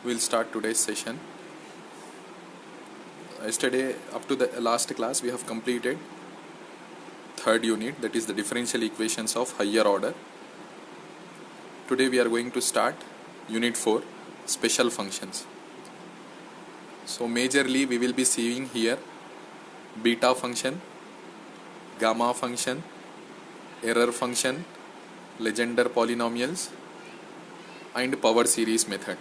We'll start today's session. Yesterday, up to the last class, we have completed third unit, that is the differential equations of higher order. Today we are going to start unit 4, special functions. So majorly we will be seeing here beta function, gamma function, error function, Legendre polynomials and power series method.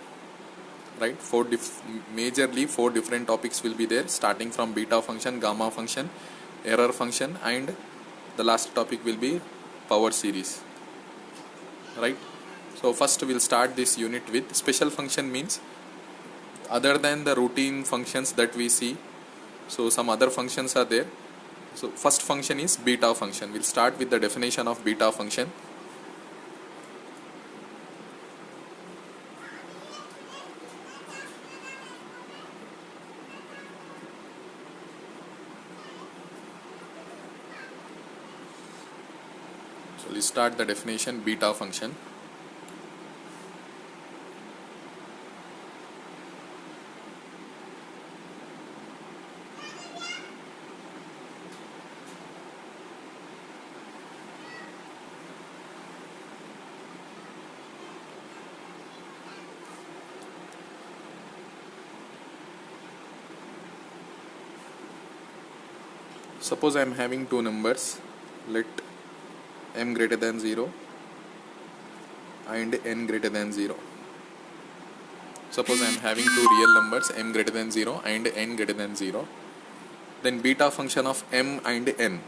Right, majorly four different topics will be there, starting from beta function, gamma function, error function, and the last topic will be power series. Right, so first we'll start this unit with special function. Means other than the routine functions that we see, so some other functions are there. So first function is beta function. We'll start with the definition of beta function. So let's start the definition beta function. Suppose I am having two numbers, let m greater than 0 and n greater than 0. Suppose I am having two real numbers, m greater than 0 and n greater than 0. Then beta function of m and n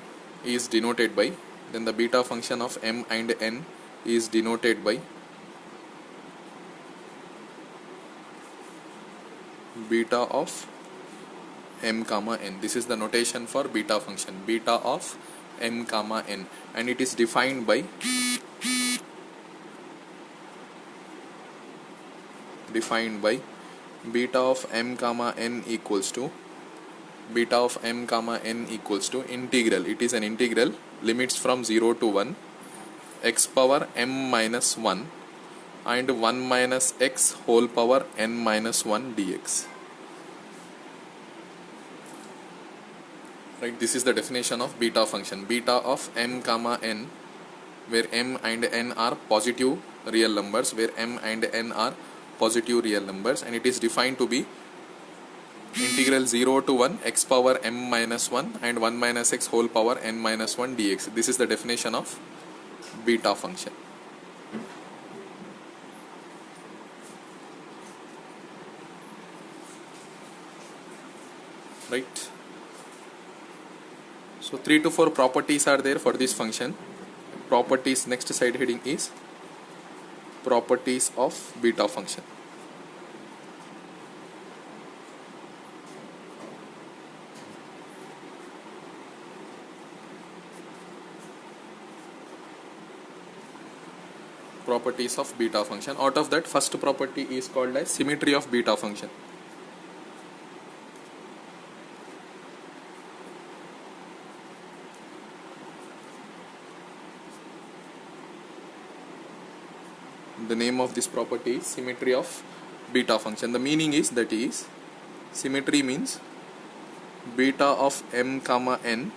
is denoted by, then the beta function of m and n is denoted by beta of m comma n. This is the notation for beta function, beta of m comma n, and it is defined by beta of m comma n equals to integral. It is an integral, limits from 0 to 1, x power m minus 1 and 1 minus x whole power n minus 1 dx. Right, this is the definition of beta function, beta of m comma n, where m and n are positive real numbers, and it is defined to be integral 0 to 1 x power m minus 1 and 1 minus x whole power n minus 1 dx. This is the definition of beta function. Right. So 3 to 4 properties are there for this function. Properties, next side heading is properties of beta function. Properties of beta function. Out of that, first property is called as symmetry of beta function. The name of this property is symmetry of beta function. The meaning is, that is, symmetry means beta of m comma n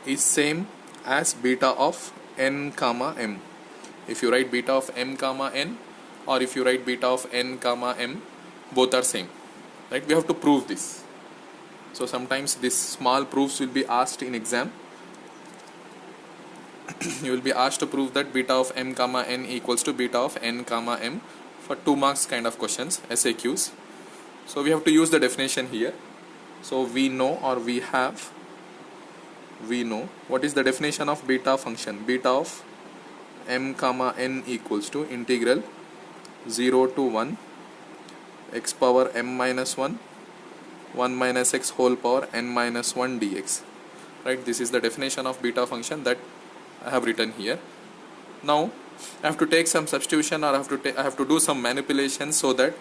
is same as beta of n comma m. If you write beta of m comma n or if you write beta of n comma m, both are same. Right? We have to prove this. So sometimes these small proofs will be asked in exam. You will be asked to prove that beta of m comma n equals to beta of n comma m for 2 marks kind of questions, SAQs. So we have to use the definition here. So we know what is the definition of beta function. Beta of m comma n equals to integral 0 to 1 x power m minus 1 1 minus x whole power n minus 1 dx. Right, this is the definition of beta function that I have written here. Now I have to take some substitution, or I have to do some manipulation, so that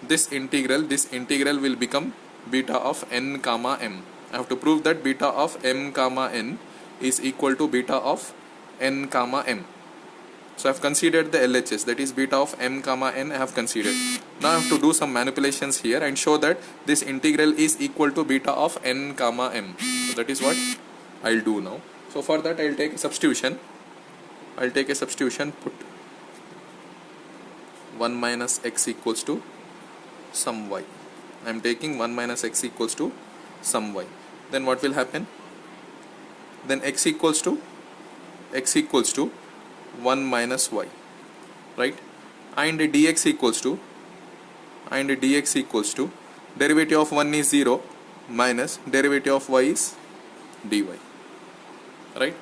this integral will become beta of n comma m. I have to prove that beta of m comma n is equal to beta of n comma m. So I have considered the LHS, that is beta of m comma n I have considered. Now I have to do some manipulations here and show that this integral is equal to beta of n comma m. So that is what I'll do now. So for that I'll take a substitution. Put 1 minus x equals to some y. I am taking 1 minus x equals to some y. Then what will happen? Then x equals to 1 minus y, right? And dx equals to derivative of 1 is 0 minus derivative of y is dy, right?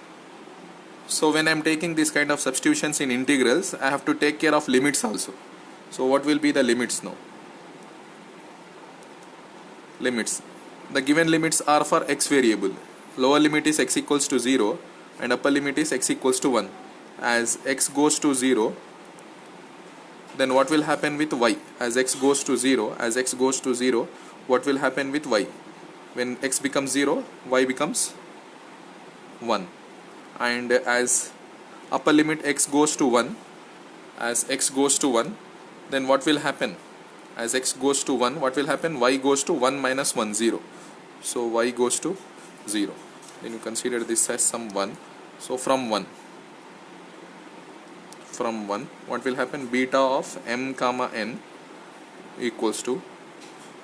So when I am taking this kind of substitutions in integrals, I have to take care of limits also. So what will be the limits now? Limits. The given limits are for x variable. Lower limit is x equals to 0 and upper limit is x equals to 1. As x goes to 0, then what will happen with y? As x goes to 0, what will happen with y? When x becomes 0, y becomes 1. And as upper limit x goes to 1, then what will happen? As x goes to 1, what will happen? Y goes to 1 minus 1, 0. So y goes to 0. Then you consider this as some 1. So from 1, what will happen? Beta of m comma n equals to,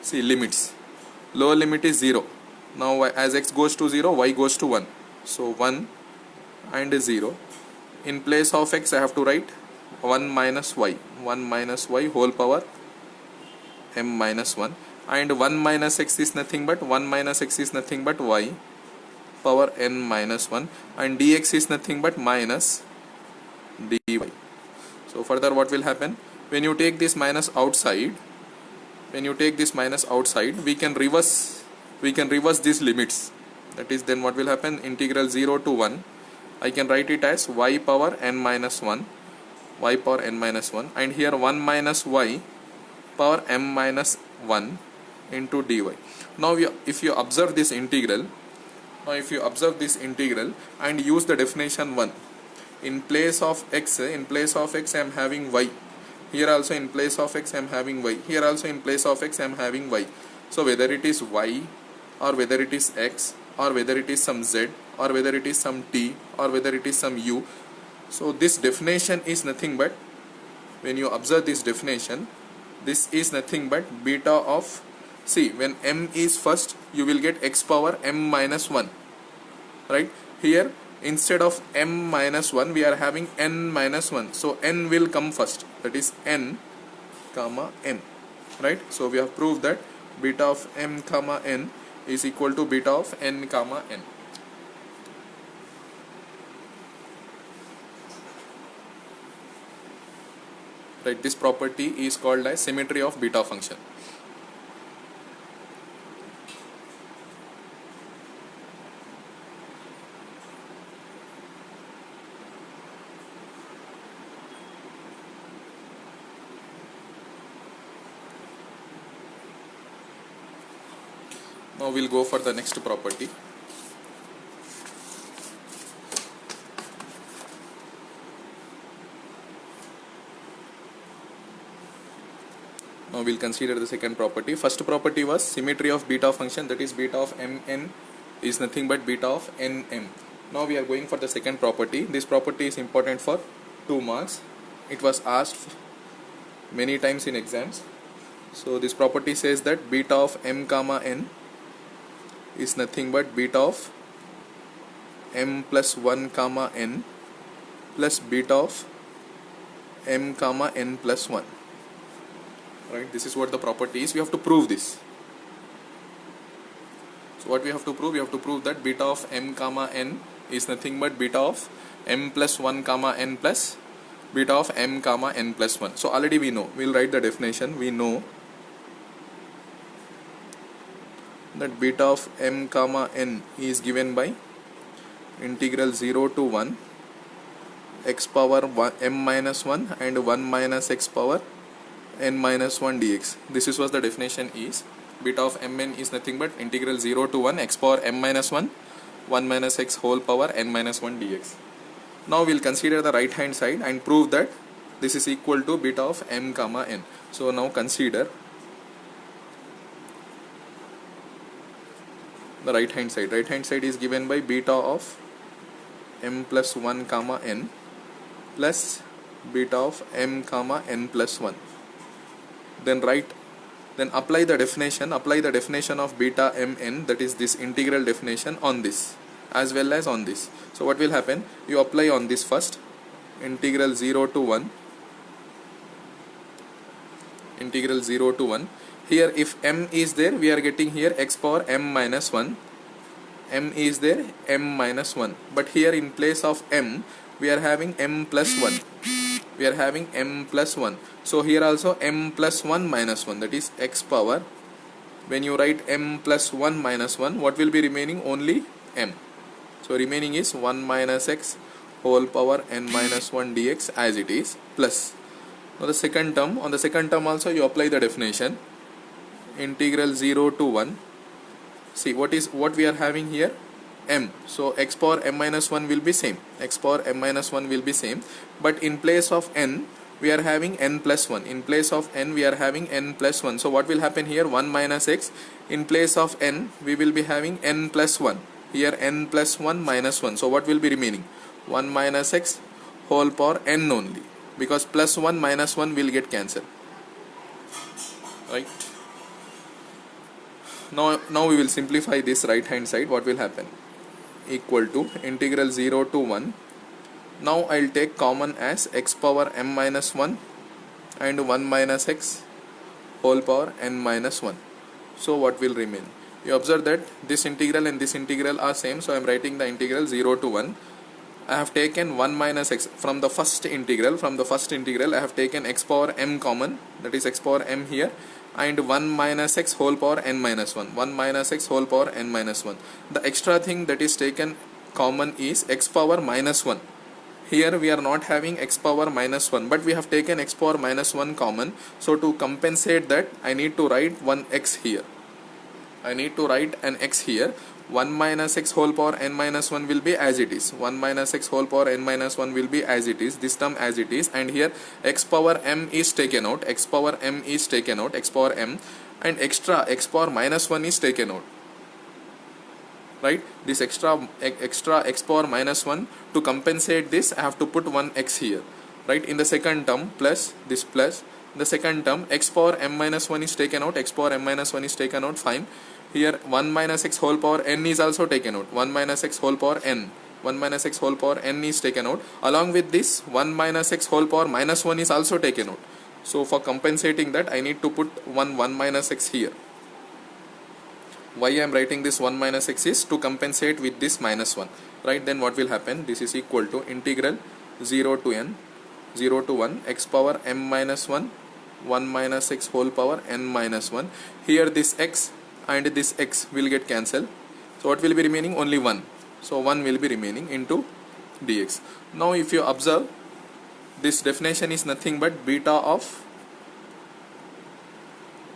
see, limits. Lower limit is 0. Now as x goes to 0, y goes to 1. So 1 and 0. In place of x I have to write 1 minus y whole power m minus 1, and 1 minus x is nothing but y power n minus 1, and dx is nothing but minus dy. So further what will happen? When you take this minus outside, we can reverse these limits. That is, then what will happen? Integral 0 to 1, I can write it as y power n minus 1, and here 1 minus y power m minus 1 into dy. Now if you observe this integral and use the definition 1, in place of x I am having y. Here also in place of x I am having y. Here also in place of x I am having y. So whether it is y, or whether it is x, or whether it is some z, or whether it is some t, or whether it is some u. So this definition is nothing but, when you observe this definition, this is nothing but beta of, see, when m is first, you will get x power m minus 1, right? Here instead of m minus 1 we are having n minus 1, so n will come first, that is n comma m, right? So we have proved that beta of m comma n is equal to beta of n comma n. Right, this property is called as symmetry of beta function. Now we'll go for the next property. Now we'll consider the second property. First property was symmetry of beta function, that is beta of mn is nothing but beta of nm. Now we are going for the second property. This property is important for 2 marks. It was asked many times in exams. So this property says that beta of m comma n is nothing but beta of m plus 1 comma n plus beta of m comma n plus 1. Right, this is what the property is. We have to prove this. So what we have to prove? We have to prove that beta of m comma n is nothing but beta of m plus 1 comma n plus beta of m comma n plus 1. So already we know. We'll write the definition. We know that beta of m comma n is given by integral 0 to 1 x power 1, m minus 1 and 1 minus x power n minus 1 dx. This is what the definition is. Beta of mn is nothing but integral 0 to 1 x power m minus 1 1 minus x whole power n minus 1 dx. Now we'll consider the right hand side and prove that this is equal to beta of m comma n. So now consider the right hand side. Right hand side is given by beta of m plus 1 comma n plus beta of m comma n plus 1. Then apply the definition of beta mn, that is this integral definition, on this as well as on this. So what will happen, you apply on this first, integral 0 to 1, here if m is there, we are getting here x power m minus 1, m is there, m minus 1, but here in place of m we are having m plus 1, so here also m plus 1 minus 1, that is x power, when you write m plus 1 minus 1, what will be remaining? Only m. So remaining is 1 minus x whole power n minus 1 dx as it is, plus. Now the second term, on the second term also you apply the definition, integral 0 to 1. See what we are having here, m. So x power m minus 1 will be same, but in place of n we are having n plus 1, so what will happen here, 1 minus x, in place of n we will be having n plus 1, here n plus 1 minus 1, so what will be remaining, 1 minus x whole power n only, because plus 1 minus 1 will get cancelled, right? Now we will simplify this right hand side. What will happen, equal to integral 0 to 1. Now I will take common as x power m minus 1 and 1 minus x whole power n minus 1. So what will remain? You observe that this integral and this integral are same, so I am writing the integral 0 to 1. I have taken 1 minus x from the first integral. I have taken x power m common, that is x power m here, and 1 minus x whole power n minus 1. The extra thing that is taken common is x power minus 1. Here we are not having x power minus 1, but we have taken x power minus 1 common. So to compensate that, I need to write one x here. 1 minus x whole power n minus 1 will be as it is. This term as it is, and here x power m is taken out, and extra x power minus 1 is taken out. Right? This extra x power minus 1, to compensate this I have to put one x here. Right? In the second term, plus this plus. In the second term, x power m minus 1 is taken out, fine. Here 1 minus x whole power n is also taken out, 1 minus x whole power n is taken out. Along with this, 1 minus x whole power minus 1 is also taken out. So for compensating that, I need to put 1 minus x here. Why I am writing this 1 minus x is to compensate with this minus 1. Right? Then what will happen? This is equal to integral 0 to 1 x power m minus 1, 1 minus x whole power n minus 1. Here this x and this x will get cancelled. So what will be remaining? Only 1. So 1 will be remaining into dx. Now if you observe, this definition is nothing but beta of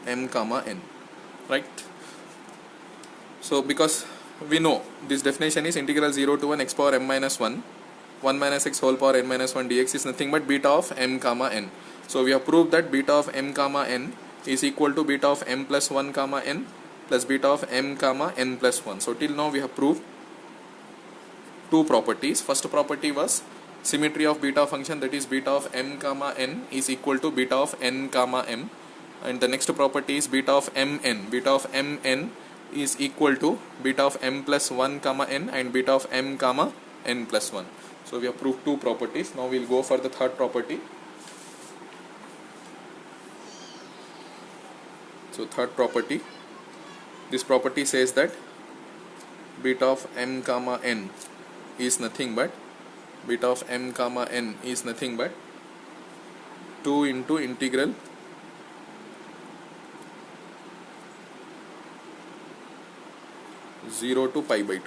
m comma n. Right? So because we know this definition is integral 0 to 1 x power m minus 1, 1 minus x whole power n minus 1 dx is nothing but beta of m comma n. So we have proved that beta of m comma n is equal to beta of m plus 1 comma n plus beta of m comma n plus 1. So till now we have proved two properties. First property was symmetry of beta function, that is beta of m comma n is equal to beta of n comma m, and the next property is beta of mn is equal to beta of m plus 1 comma n and beta of m comma n plus 1. So we have proved two properties. Now we will go for the third property. So third property, this property says that beta of m comma n is nothing but 2 into integral 0 to pi by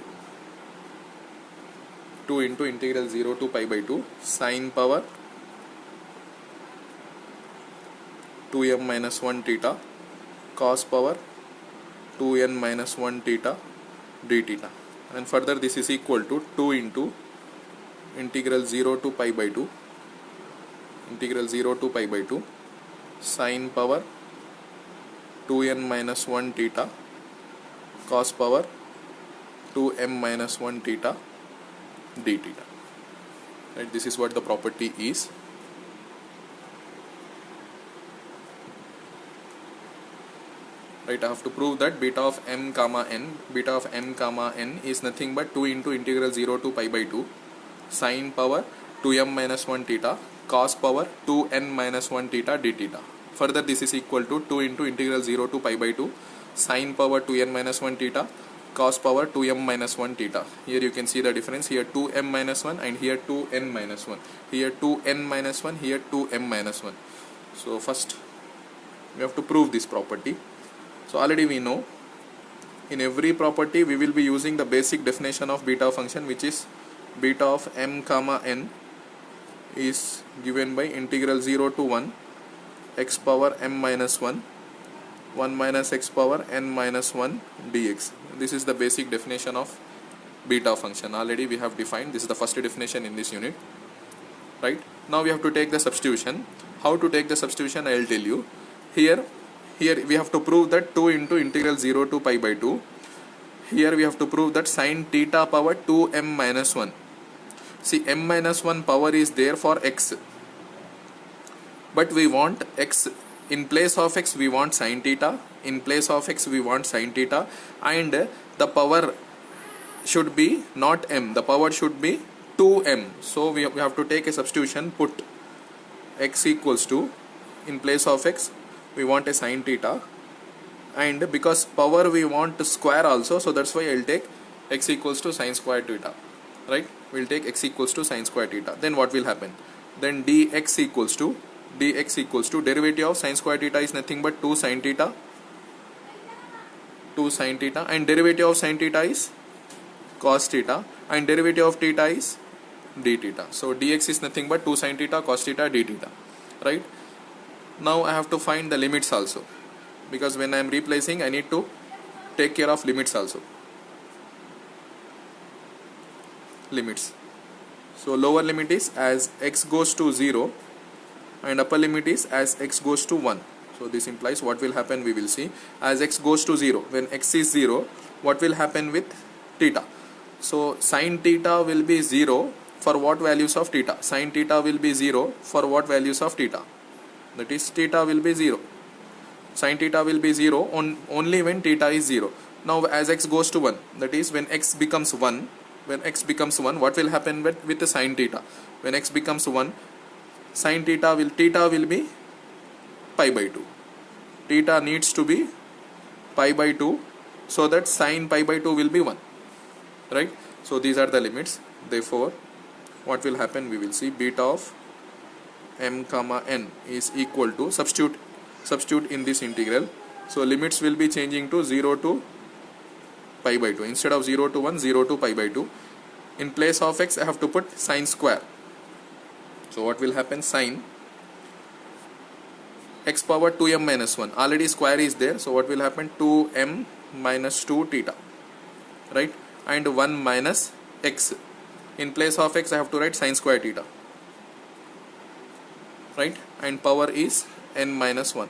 2 sine power 2m minus 1 theta cos power 2n minus 1 theta d theta, and further this is equal to 2 into integral 0 to pi by 2, integral 0 to pi by 2 sine power 2n minus 1 theta cos power 2m minus 1 theta d theta. Right, this is what the property is. Right, I have to prove that beta of m comma n is nothing but 2 into integral 0 to pi by 2 sine power 2m minus 1 theta cos power 2n minus 1 theta d theta. Further, this is equal to 2 into integral 0 to pi by 2 sine power 2n minus 1 theta cos power 2m minus 1 theta. Here you can see the difference. Here 2m minus 1 and here 2n minus 1. Here 2n minus 1, here 2m minus 1. So first we have to prove this property. So already we know in every property we will be using the basic definition of beta function, which is beta of m comma n is given by integral 0 to 1 x power m minus 1 1 minus x power n minus 1 dx. This is the basic definition of beta function. Already we have defined. This is the first definition in this unit. Right, now we have to take the substitution. How to take the substitution I will tell you. Here we have to prove that 2 into integral 0 to pi by 2. Here we have to prove that sine theta power 2m minus 1. See, m minus 1 power is there for x, but we want x. In place of x we want sine theta, in place of x we want sine theta, and the power should be not m, the power should be 2m. So we have to take a substitution, put x equals to, in place of x we want a sine theta, and because power we want to square also, so that's why I will take x equals to sine square theta. Right, we will take x equals to sine square theta. Then what will happen? Then dx equals to derivative of sine square theta is nothing but 2 sine theta, and derivative of sine theta is cos theta, and derivative of theta is d theta. So dx is nothing but 2 sine theta cos theta d theta. Right, now I have to find the limits also, because when I am replacing I need to take care of limits also. Limits. So lower limit is as x goes to 0 and upper limit is as x goes to 1. So this implies what will happen we will see. As x goes to 0, when x is 0, what will happen with theta? So sine theta will be 0 for what values of theta? Sine theta will be 0 for what values of theta? That is, theta will be 0. Sine theta will be 0 only when theta is 0. Now as x goes to 1, that is when x becomes 1, what will happen with the sine theta? When x becomes 1, sine theta will be pi by 2. Theta needs to be pi by 2, so that sine pi by 2 will be 1. Right, so these are the limits. Therefore what will happen we will see. Beta of m comma n is equal to, substitute in this integral. So limits will be changing to 0 to pi by 2. Instead of 0 to 1, 0 to pi by 2. In place of x I have to put sine square. So what will happen? Sine x power 2m minus 1. Already square is there. So what will happen? 2m minus 2 theta. Right, and 1 minus x. In place of x I have to write sine square theta. Right, and power is n minus 1.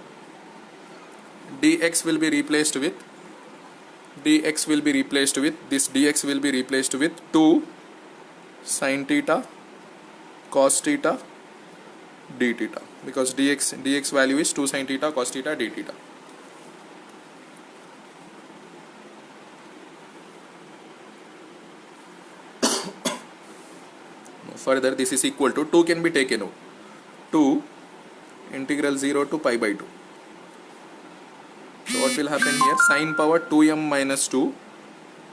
Dx will be replaced with this dx will be replaced with 2 sine theta cos theta d theta, because dx value is 2 sine theta cos theta d theta. Further, this is equal to 2 can be taken out. 2 integral 0 to pi by 2. So what will happen here? Sine power 2m minus 2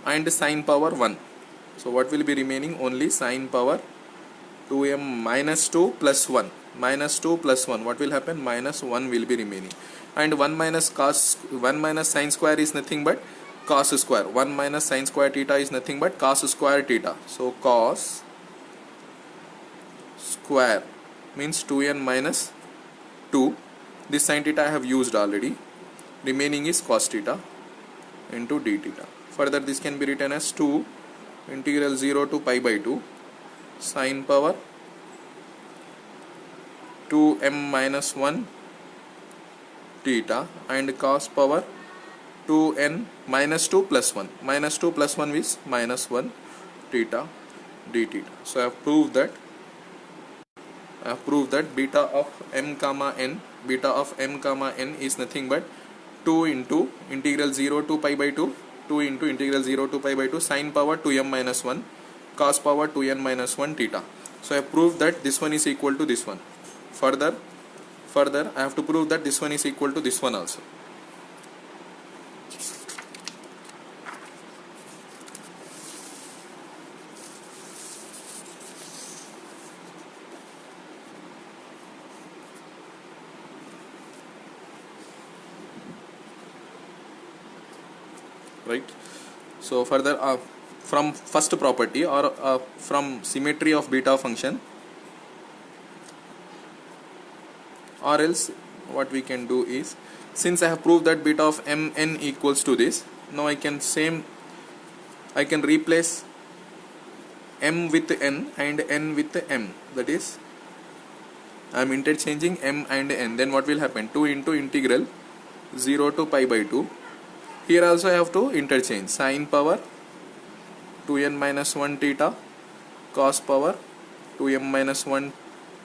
and sine power 1. So what will be remaining? Only sine power 2m minus 2 plus 1. Minus 2 plus 1. What will happen? Minus 1 will be remaining. And 1 minus sine square is nothing but cos square. 1 minus sine square theta is nothing but cos square theta. So cos square means 2n minus 2. This sine theta I have used already. Remaining is cos theta into d theta. Further, this can be written as 2 integral 0 to pi by 2 sine power 2m minus 1 theta and cos power 2n minus 2 plus 1. Minus 2 plus 1 is minus 1 theta d theta. So I have proved that beta of m comma n is nothing but 2 into integral 0 to pi by 2 into integral 0 to pi by 2 sine power 2m minus 1 cos power 2n minus 1 theta. So I have proved that this one is equal to this one. Further I have to prove that this one is equal to this one also. Right. So further from first property or from symmetry of beta function, or else what we can do is, since I have proved that beta of mn equals to this, now I can replace m with n and n with m, that is I am interchanging m and n. Then what will happen? 2 into integral 0 to pi by 2. Here also I have to interchange sine power 2n minus 1 theta cos power 2m minus 1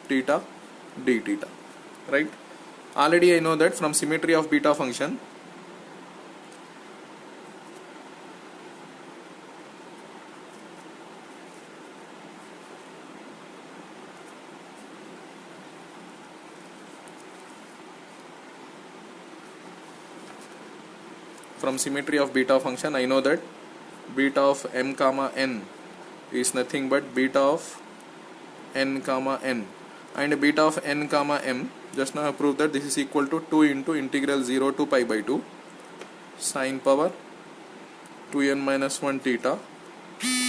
theta d theta. Right? Already I know that from symmetry of beta function, I know that beta of m comma n is nothing but beta of n comma n, and beta of n comma m, just now I proved that this is equal to 2 into integral 0 to pi by 2 sine power 2n minus 1 theta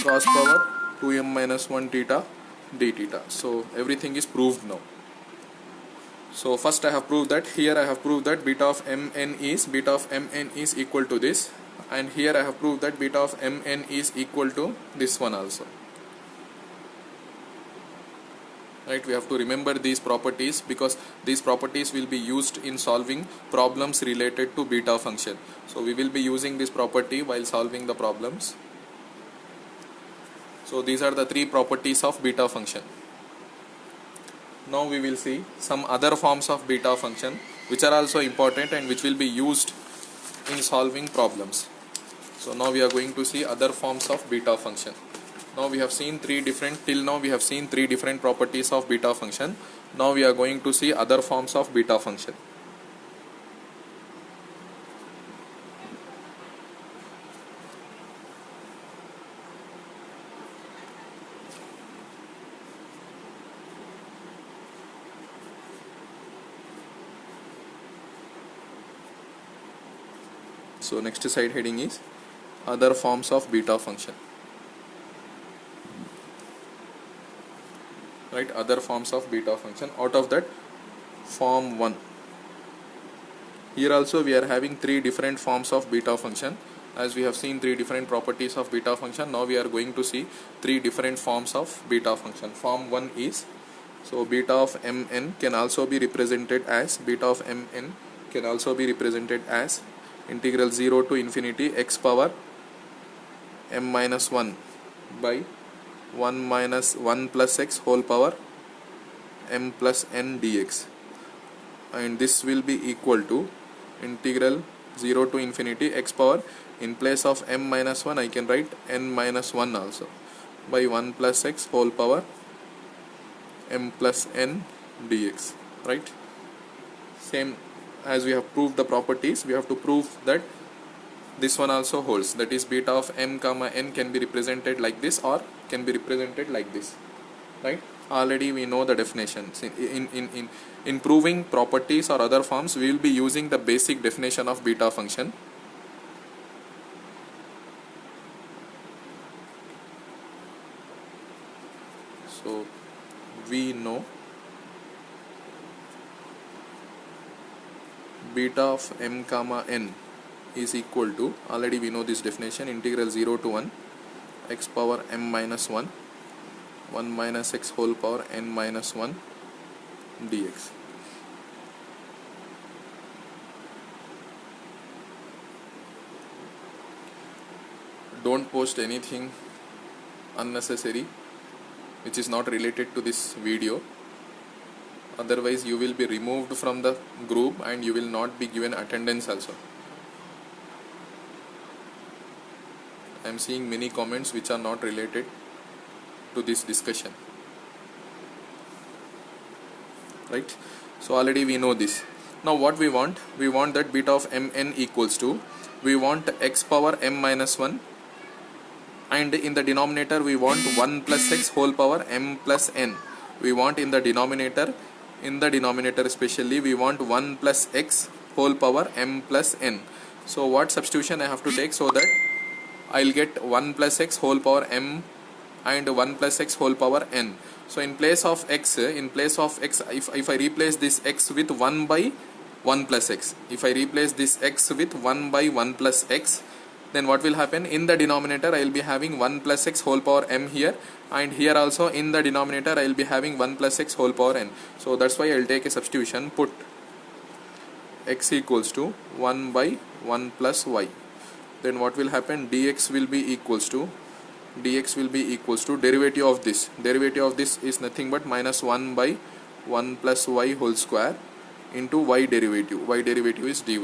cos power 2m minus 1 theta d theta. So everything is proved now. So first I have proved that, here I have proved that beta of mn is equal to this, and here I have proved that beta of mn is equal to this one also. Right, we have to remember these properties because these properties will be used in solving problems related to beta function. So we will be using this property while solving the problems. So these are the three properties of beta function. Now we will see some other forms of beta function which are also important and which will be used in solving problems. So now we are going to see other forms of beta function. Now we have seen three different properties of beta function. Now we are going to see other forms of beta function. So next side heading is other forms of beta function. Right, other forms of beta function. Out of that, form 1. Here also we are having three different forms of beta function. As we have seen three different properties of beta function, now we are going to see three different forms of beta function. Form 1 is, so beta of mn can also be represented as integral 0 to infinity x power m minus 1 by 1 minus 1 plus x whole power m plus n dx, and this will be equal to integral 0 to infinity x power, in place of m minus 1 I can write n minus 1 also, by 1 plus x whole power m plus n dx. Right, same as we have proved the properties, we have to prove that this one also holds, that is beta of m comma n can be represented like this or can be represented like this. Right, already we know the definitions. In proving properties or other forms, we will be using the basic definition of beta function. So we know beta of m comma n is equal to, already we know this definition, integral 0 to 1 x power m minus 1 1 minus x whole power n minus 1 dx. Don't post anything unnecessary which is not related to this video, otherwise you will be removed from the group and you will not be given attendance also. I am seeing many comments which are not related to this discussion, right? So already we know this. Now what we want that beta of mn equals to, we want x power m minus 1, and in the denominator we want 1 plus x whole power m plus n. We want in the denominator especially we want 1 plus x whole power m plus n. So what substitution I have to take so that I'll get 1 plus x whole power m and 1 plus x whole power n. So in place of x, if I replace this x with 1 by 1 plus x, if I replace this x with 1 by 1 plus x, then what will happen? In the denominator I will be having 1 plus x whole power m here, and here also in the denominator I will be having 1 plus x whole power n. So that's why I will take a substitution, put x equals to 1 by 1 plus y. Then what will happen? Dx will be equals to derivative of this. Derivative of this is nothing but minus 1 by 1 plus y whole square into y derivative. Y derivative is dy.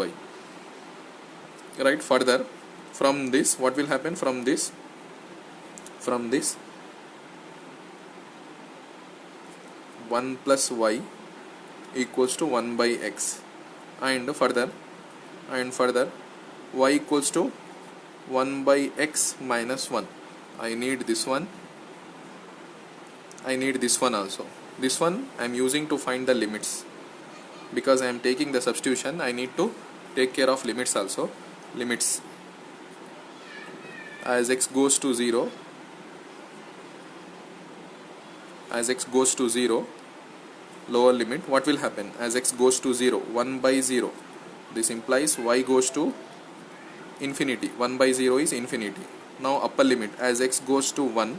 Right? Further, from this what will happen? From this 1 plus y equals to 1 by x, and further y equals to 1 by x minus 1. I need this one also. This one I am using to find the limits, because I am taking the substitution. I need to take care of limits also. Limits as x goes to 0, lower limit, what will happen? As x goes to 0, 1 by 0, this implies y goes to infinity. 1 by 0 is infinity. Now upper limit, as x goes to 1,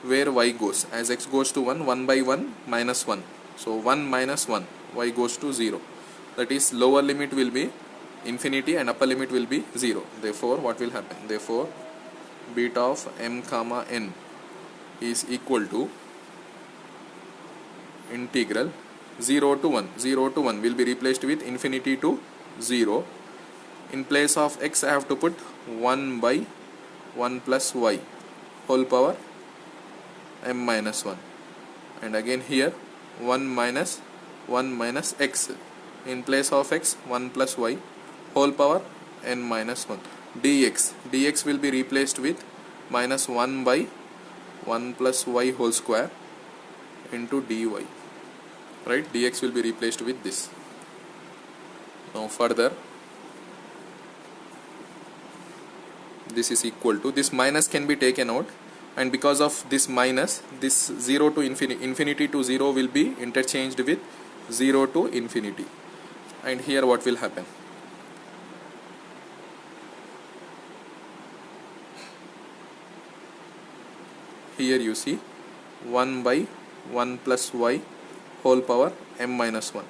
where y goes? As x goes to 1, 1 by 1 minus 1. So 1 minus 1, y goes to 0. That is, lower limit will be infinity and upper limit will be 0. Therefore what will happen? Therefore beta of m comma n is equal to integral 0 to 1. 0 to 1 will be replaced with infinity to 0. In place of x I have to put 1 by 1 plus y whole power m minus 1, and again here 1 minus x. In place of x, 1 plus y whole power n minus 1. Dx will be replaced with minus 1 by 1 plus y whole square into dy. Right? Dx will be replaced with this. Now further, this is equal to, this minus can be taken out, and because of this minus, this 0 to infinity to 0 will be interchanged with 0 to infinity. And here what will happen? Here you see 1 by 1 plus y whole power m minus 1.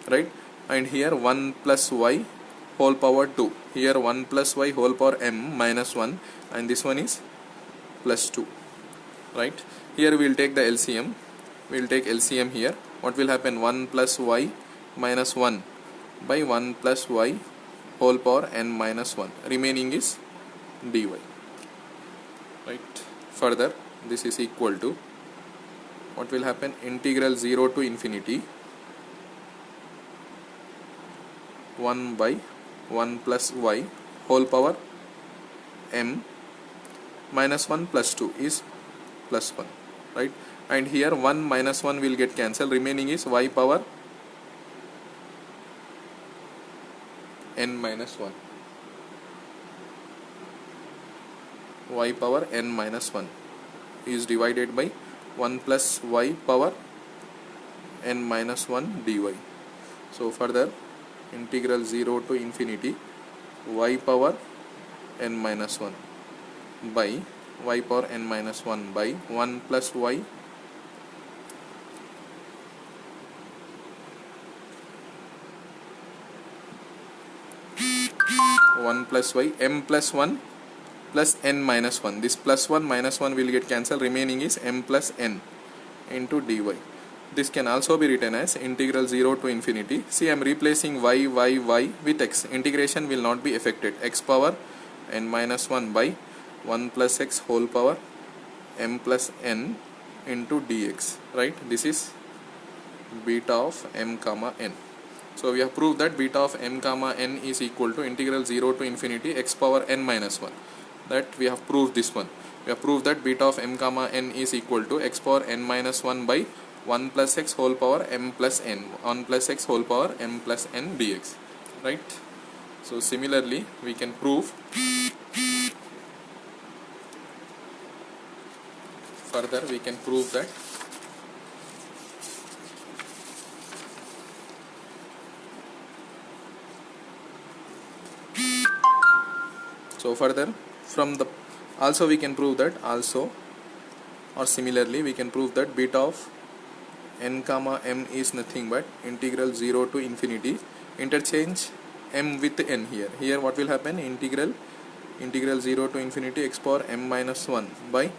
Right? And here 1 plus y whole power 2. Here 1 plus y whole power m minus 1, and this one is plus 2. Right? Here we will take the LCM. We will take LCM here. What will happen? 1 plus y minus 1 by 1 plus y whole power n minus 1. Remaining is dy. Right? Further, this is equal to, what will happen? Integral 0 to infinity 1 by 1 plus y whole power m minus 1 plus 2 is plus 1. Right? And here 1 minus 1 will get cancelled. Remaining is y power n minus 1. Y power n minus 1 is divided by 1 plus y power n minus 1 dy. So further, integral 0 to infinity y power n minus 1 by y power n minus 1 by 1 plus y 1 plus y m plus 1 plus n minus 1. This plus 1 minus 1 will get cancelled, remaining is m plus n into dy. This can also be written as integral 0 to infinity. See, I am replacing y with x. Integration will not be affected. X power n minus 1 by 1 plus x whole power m plus n into dx. Right? This is beta of m comma n. So we have proved that beta of m comma n is equal to integral 0 to infinity x power n minus 1. That we have proved this one. We have proved that beta of m comma n is equal to x power n minus 1 by 1 plus x whole power m plus n. 1 plus x whole power m plus n dx. Right? So similarly we can prove further, we can prove that from the also we can prove that also, or similarly we can prove that beta of n comma m is nothing but integral 0 to infinity, interchange m with n here. Here what will happen? Integral 0 to infinity x power m minus 1 by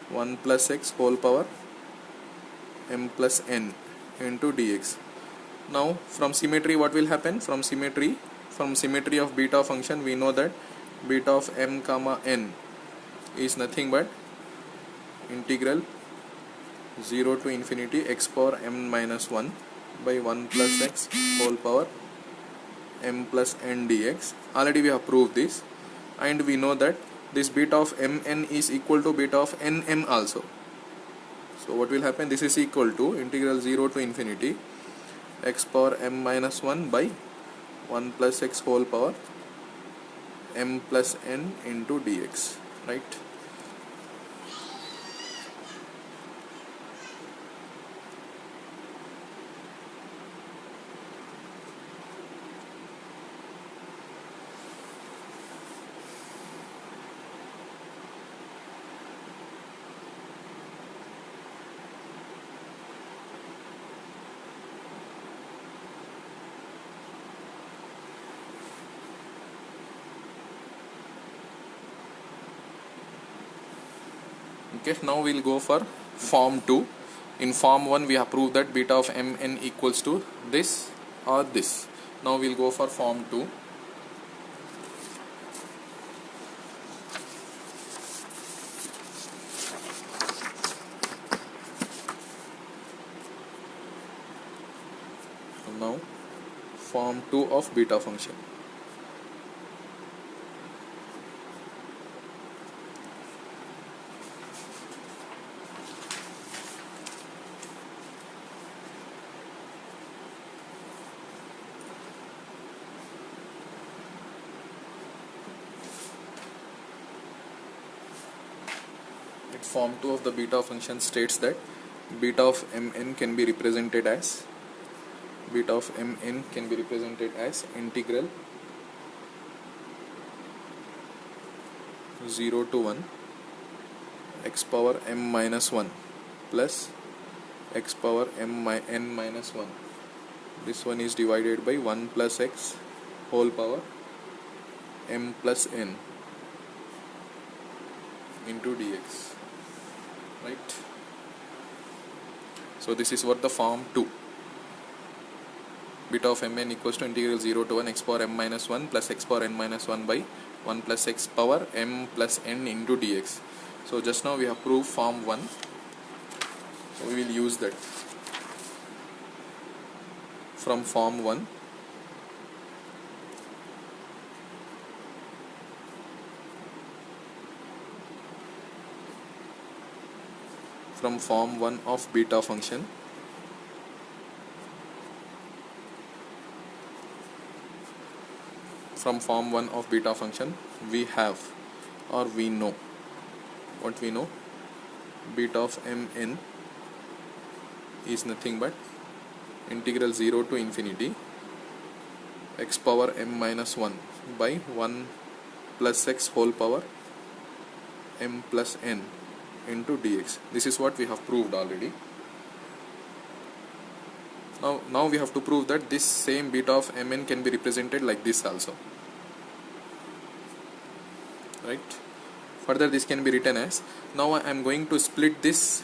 1 plus x whole power m plus n into dx. Now from symmetry what will happen? From symmetry of beta function we know that beta of m comma n is nothing but integral 0 to infinity x power m minus 1 by 1 plus x whole power m plus n dx. Already we have proved this, and we know that this beta of mn is equal to beta of nm also. So what will happen? This is equal to integral 0 to infinity x power m minus 1 by 1 plus x whole power m plus n into dx. Right? Okay, now we'll go for form 2. In form 1 we have proved that beta of mn equals to this or this. Now we'll go for form 2. Now form 2 of beta function. Form 2 of the beta function states that beta of mn can be represented as integral 0 to 1 x power m minus 1 plus x power n minus 1. This one is divided by 1 plus x whole power m plus n into dx. Right? So this is what the form 2. Beta of mn equals to integral 0 to 1 x power m minus 1 plus x power n minus 1 by 1 plus x power m plus n into dx. So just now we have proved form 1. So we will use that. From form 1, from form 1 of beta function, we have, or we know, what we know? Beta of mn is nothing but integral 0 to infinity x power m minus 1 by 1 plus x whole power m plus n into dx. This is what we have proved already. Now we have to prove that this same beta of mn can be represented like this also, right? Further, this can be written as, now I am going to split this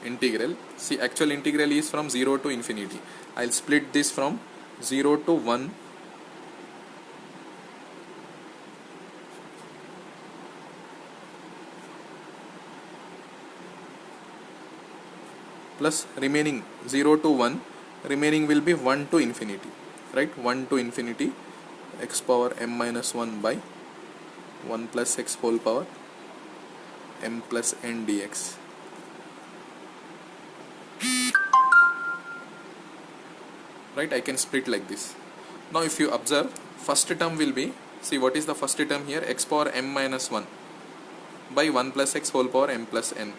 integral. See, actual integral is from 0 to infinity. I'll split this from 0 to 1 plus remaining 0 to 1, remaining will be 1 to infinity, right? 1 to infinity x power m minus 1 by 1 plus x whole power m plus n dx. Right, I can split like this. Now if you observe, first term will be, see what is the first term here, x power m minus 1 by 1 plus x whole power m plus n.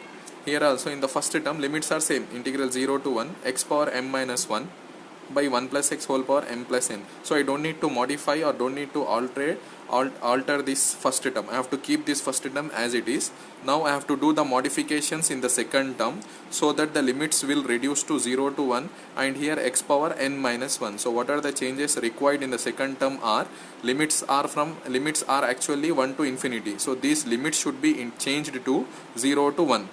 Here also in the first term limits are same, integral 0 to 1 x power m minus 1 by 1 plus x whole power m plus n. So I don't need to modify or don't need to alter this first term. I have to keep this first term as it is. Now I have to do the modifications in the second term so that the limits will reduce to 0 to 1 and here x power n minus 1. So what are the changes required in the second term are, limits are actually 1 to infinity. So these limits should be changed to 0 to 1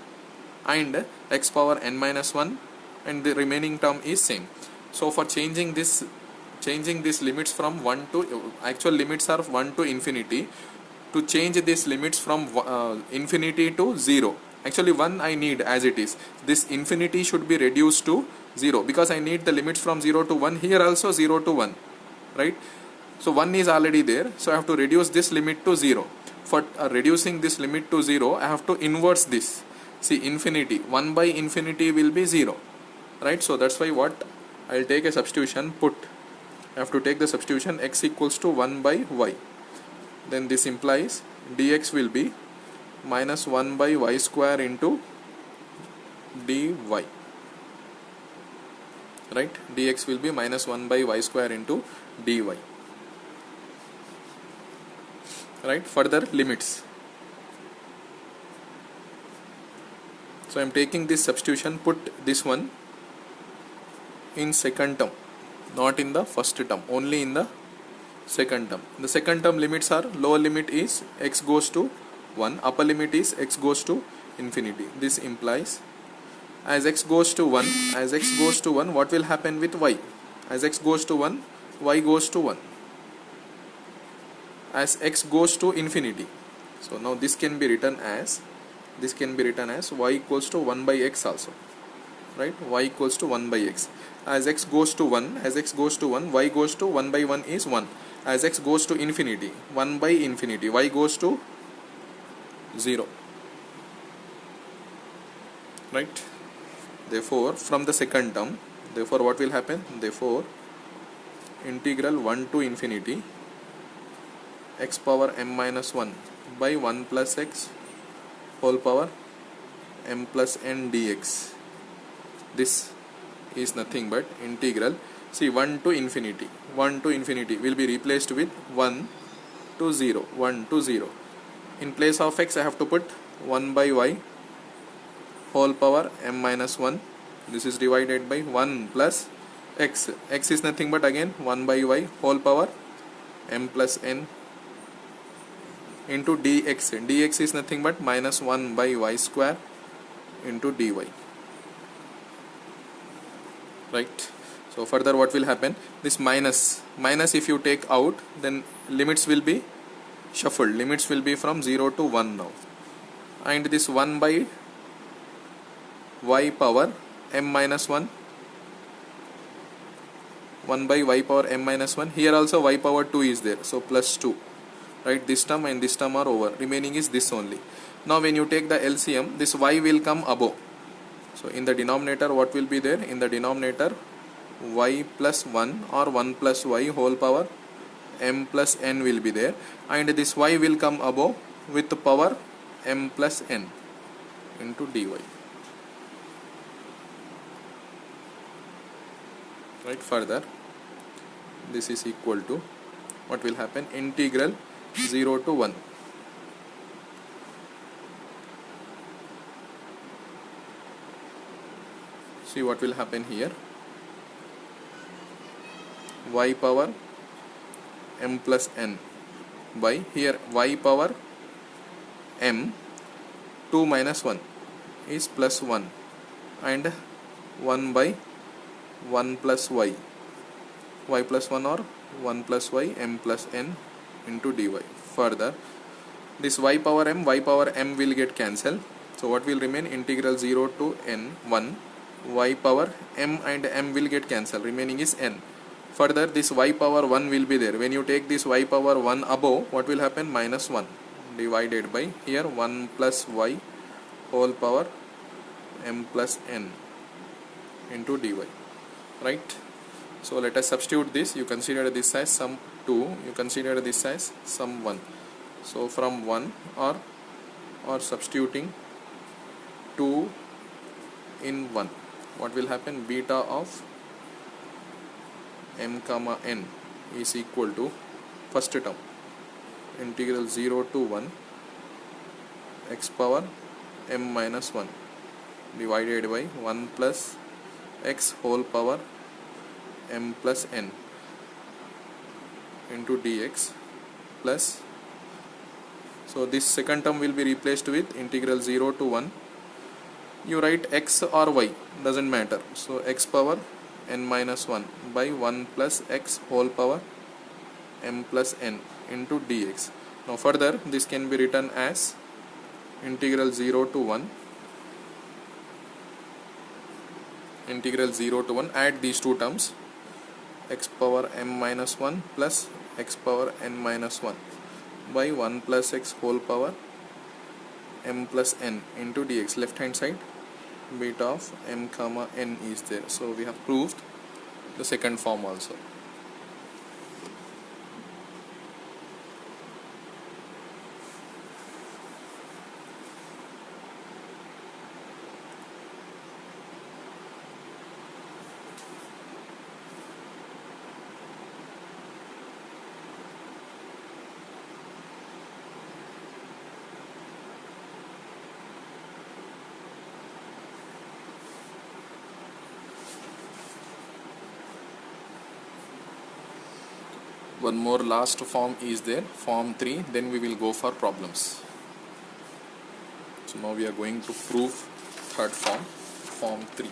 and x power n minus 1 and the remaining term is same. So for changing these limits from 1 to, actual limits are 1 to infinity, to change these limits from infinity to 0, actually 1 I need as it is, this infinity should be reduced to 0 because I need the limits from 0 to 1, here also 0 to 1, right? So 1 is already there, so I have to reduce this limit to 0. For reducing this limit to 0, I have to inverse this. See, infinity, 1 by infinity will be 0, right? So that's why what I'll take a substitution, I have to take the substitution x equals to 1 by y. Then this implies dx will be minus 1 by y square into dy, right? Dx will be minus 1 by y square into dy, right? Further limits. So I am taking this substitution, put this one in second term, not in the first term, only in the second term. The second term limits are, lower limit is x goes to 1, upper limit is x goes to infinity. This implies as x goes to 1, what will happen with y? As x goes to 1, y goes to 1. As x goes to infinity, so now this can be written as y equals to 1 by x also, right? Y equals to 1 by x. As x goes to 1, y goes to 1 by 1 is 1. As x goes to infinity, 1 by infinity, y goes to 0, right? Therefore from the second term, therefore what will happen? Therefore integral 1 to infinity x power m minus 1 by 1 plus x whole power m plus n dx. This is nothing but integral, see, 1 to infinity will be replaced with 1 to 0. In place of x I have to put 1 by y whole power m minus 1. This is divided by 1 plus x is nothing but again 1 by y whole power m plus n into dx is nothing but minus 1 by y square into dy, right? So further what will happen, this minus if you take out, then limits will be shuffled, limits will be from 0 to 1 now, and this 1 by y power m minus 1, 1 by y power m minus 1, here also y power 2 is there, so plus 2, right? This term and this term are over, remaining is this only. Now when you take the LCM, this y will come above. So in the denominator what will be there? In the denominator y plus 1 or 1 plus y whole power m plus n will be there, and this y will come above with the power m plus n into dy, right? Further this is equal to, what will happen, integral 0 to 1 See what will happen here. Y power m plus n by here y power m 2 minus 1 is plus 1 and 1 by 1 plus y plus 1 or 1 plus y m plus n into dy. Further, this y power m will get cancelled. So what will remain? Integral 0 to n 1 y power m and m will get cancelled, remaining is n. Further, this y power 1 will be there. When you take this y power 1 above, what will happen? Minus 1 divided by here 1 plus y whole power m plus n into dy, right? So let us substitute this. You consider this as sum 2, you consider this as sum 1. So from 1 or substituting 2 in 1, what will happen? Beta of m comma n is equal to first term integral 0 to 1 x power m minus 1 divided by 1 plus x whole power m plus n into dx plus, so this second term will be replaced with integral 0 to 1. You write x or y, doesn't matter. So x power n minus 1 by 1 plus x whole power m plus n into dx. Now further, this can be written as integral 0 to 1 integral 0 to 1, add these two terms, x power m minus 1 plus x power n minus 1 by 1 plus x whole power m plus n into dx. Left hand side, beta of m comma n is there. So we have proved the second form also. One more last form is there, form 3, then we will go for problems. So now we are going to prove third form, form 3.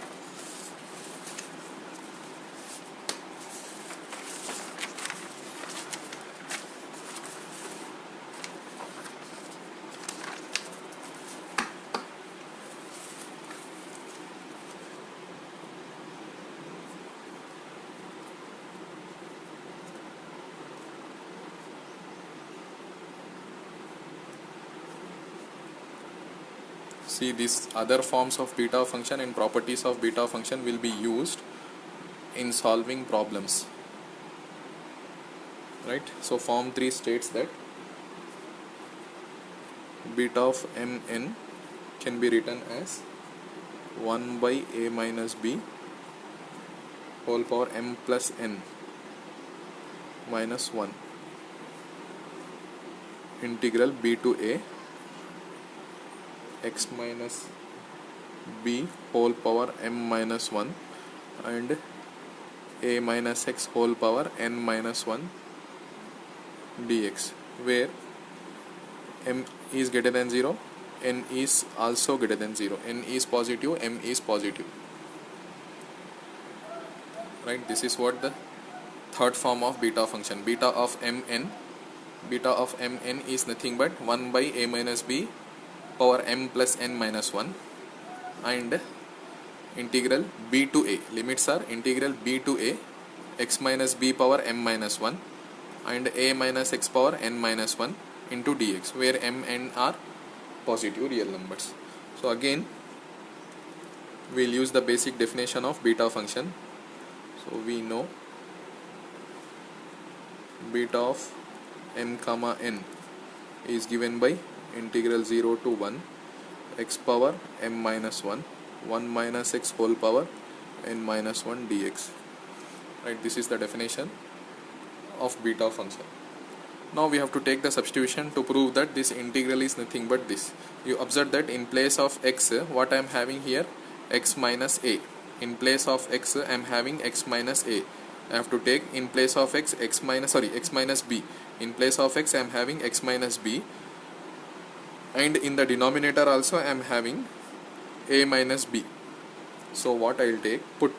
See, these other forms of beta function and properties of beta function will be used in solving problems, right? So form 3 states that beta of mn can be written as 1 by a minus b whole power m plus n minus 1 integral b to a x minus b whole power m minus 1 and a minus x whole power n minus 1 dx, where m is greater than 0, n is also greater than 0, n is positive, m is positive, right? This is what the third form of beta function. Beta of mn is nothing but 1 by a minus b power m plus n minus 1 and integral b to a, limits are integral b to a x minus b power m minus 1 and a minus x power n minus 1 into dx, where m and n are positive real numbers. So again we'll use the basic definition of beta function. So we know beta of m comma n is given by integral 0 to 1 x power m minus 1 1 minus x whole power n minus 1 dx, right? This is the definition of beta function. Now we have to take the substitution to prove that this integral is nothing but this. You observe that in place of x, what I am having here, x minus a, In place of x I am having x minus a. I have to take in place of x x minus b. In place of x I am having x minus b, and in the denominator also I am having a minus b. So what I will take, put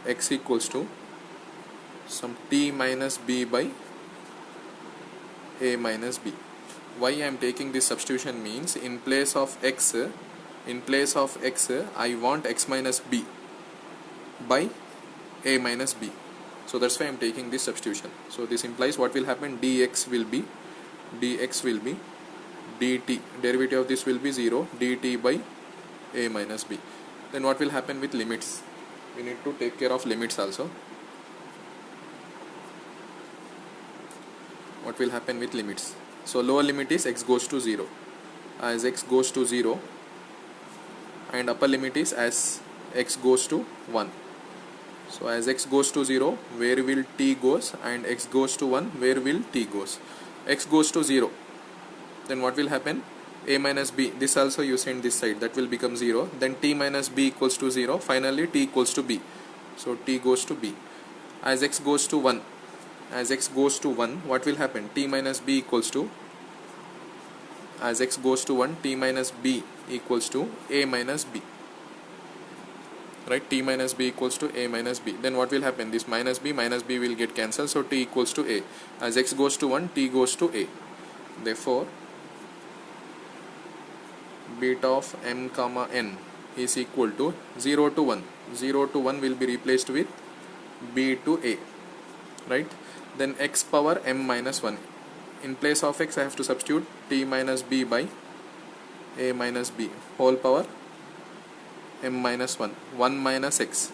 x equals to some t minus b by a minus b. Why I am taking this substitution means in place of x I want x minus b by a minus b. So that's why I am taking this substitution. So this implies what will happen, dx will be dt, derivative of this will be 0, dt by a minus b. Then what will happen with limits? We need to take care of limits also. What will happen with limits? So lower limit is x goes to 0. As x goes to 0, and upper limit is as x goes to 1. So as x goes to 0, where will t goes, and x goes to 1, where will t goes? X goes to 0, then what will happen? A minus b, this also you send this side, that will become 0. Then t minus b equals to 0. Finally t equals to b. So t goes to b. As x goes to 1, what will happen? T minus b equals to, as x goes to 1, t minus b equals to a minus b. Right, t minus b equals to a minus b. Then what will happen? This minus b will get cancelled, so t equals to a. As x goes to 1, t goes to a. Therefore beta of m comma n is equal to 0 to 1. 0 to 1 will be replaced with b to a. Right, then x power m minus 1. In place of x I have to substitute t minus b by a minus b whole power m minus 1. 1 minus x.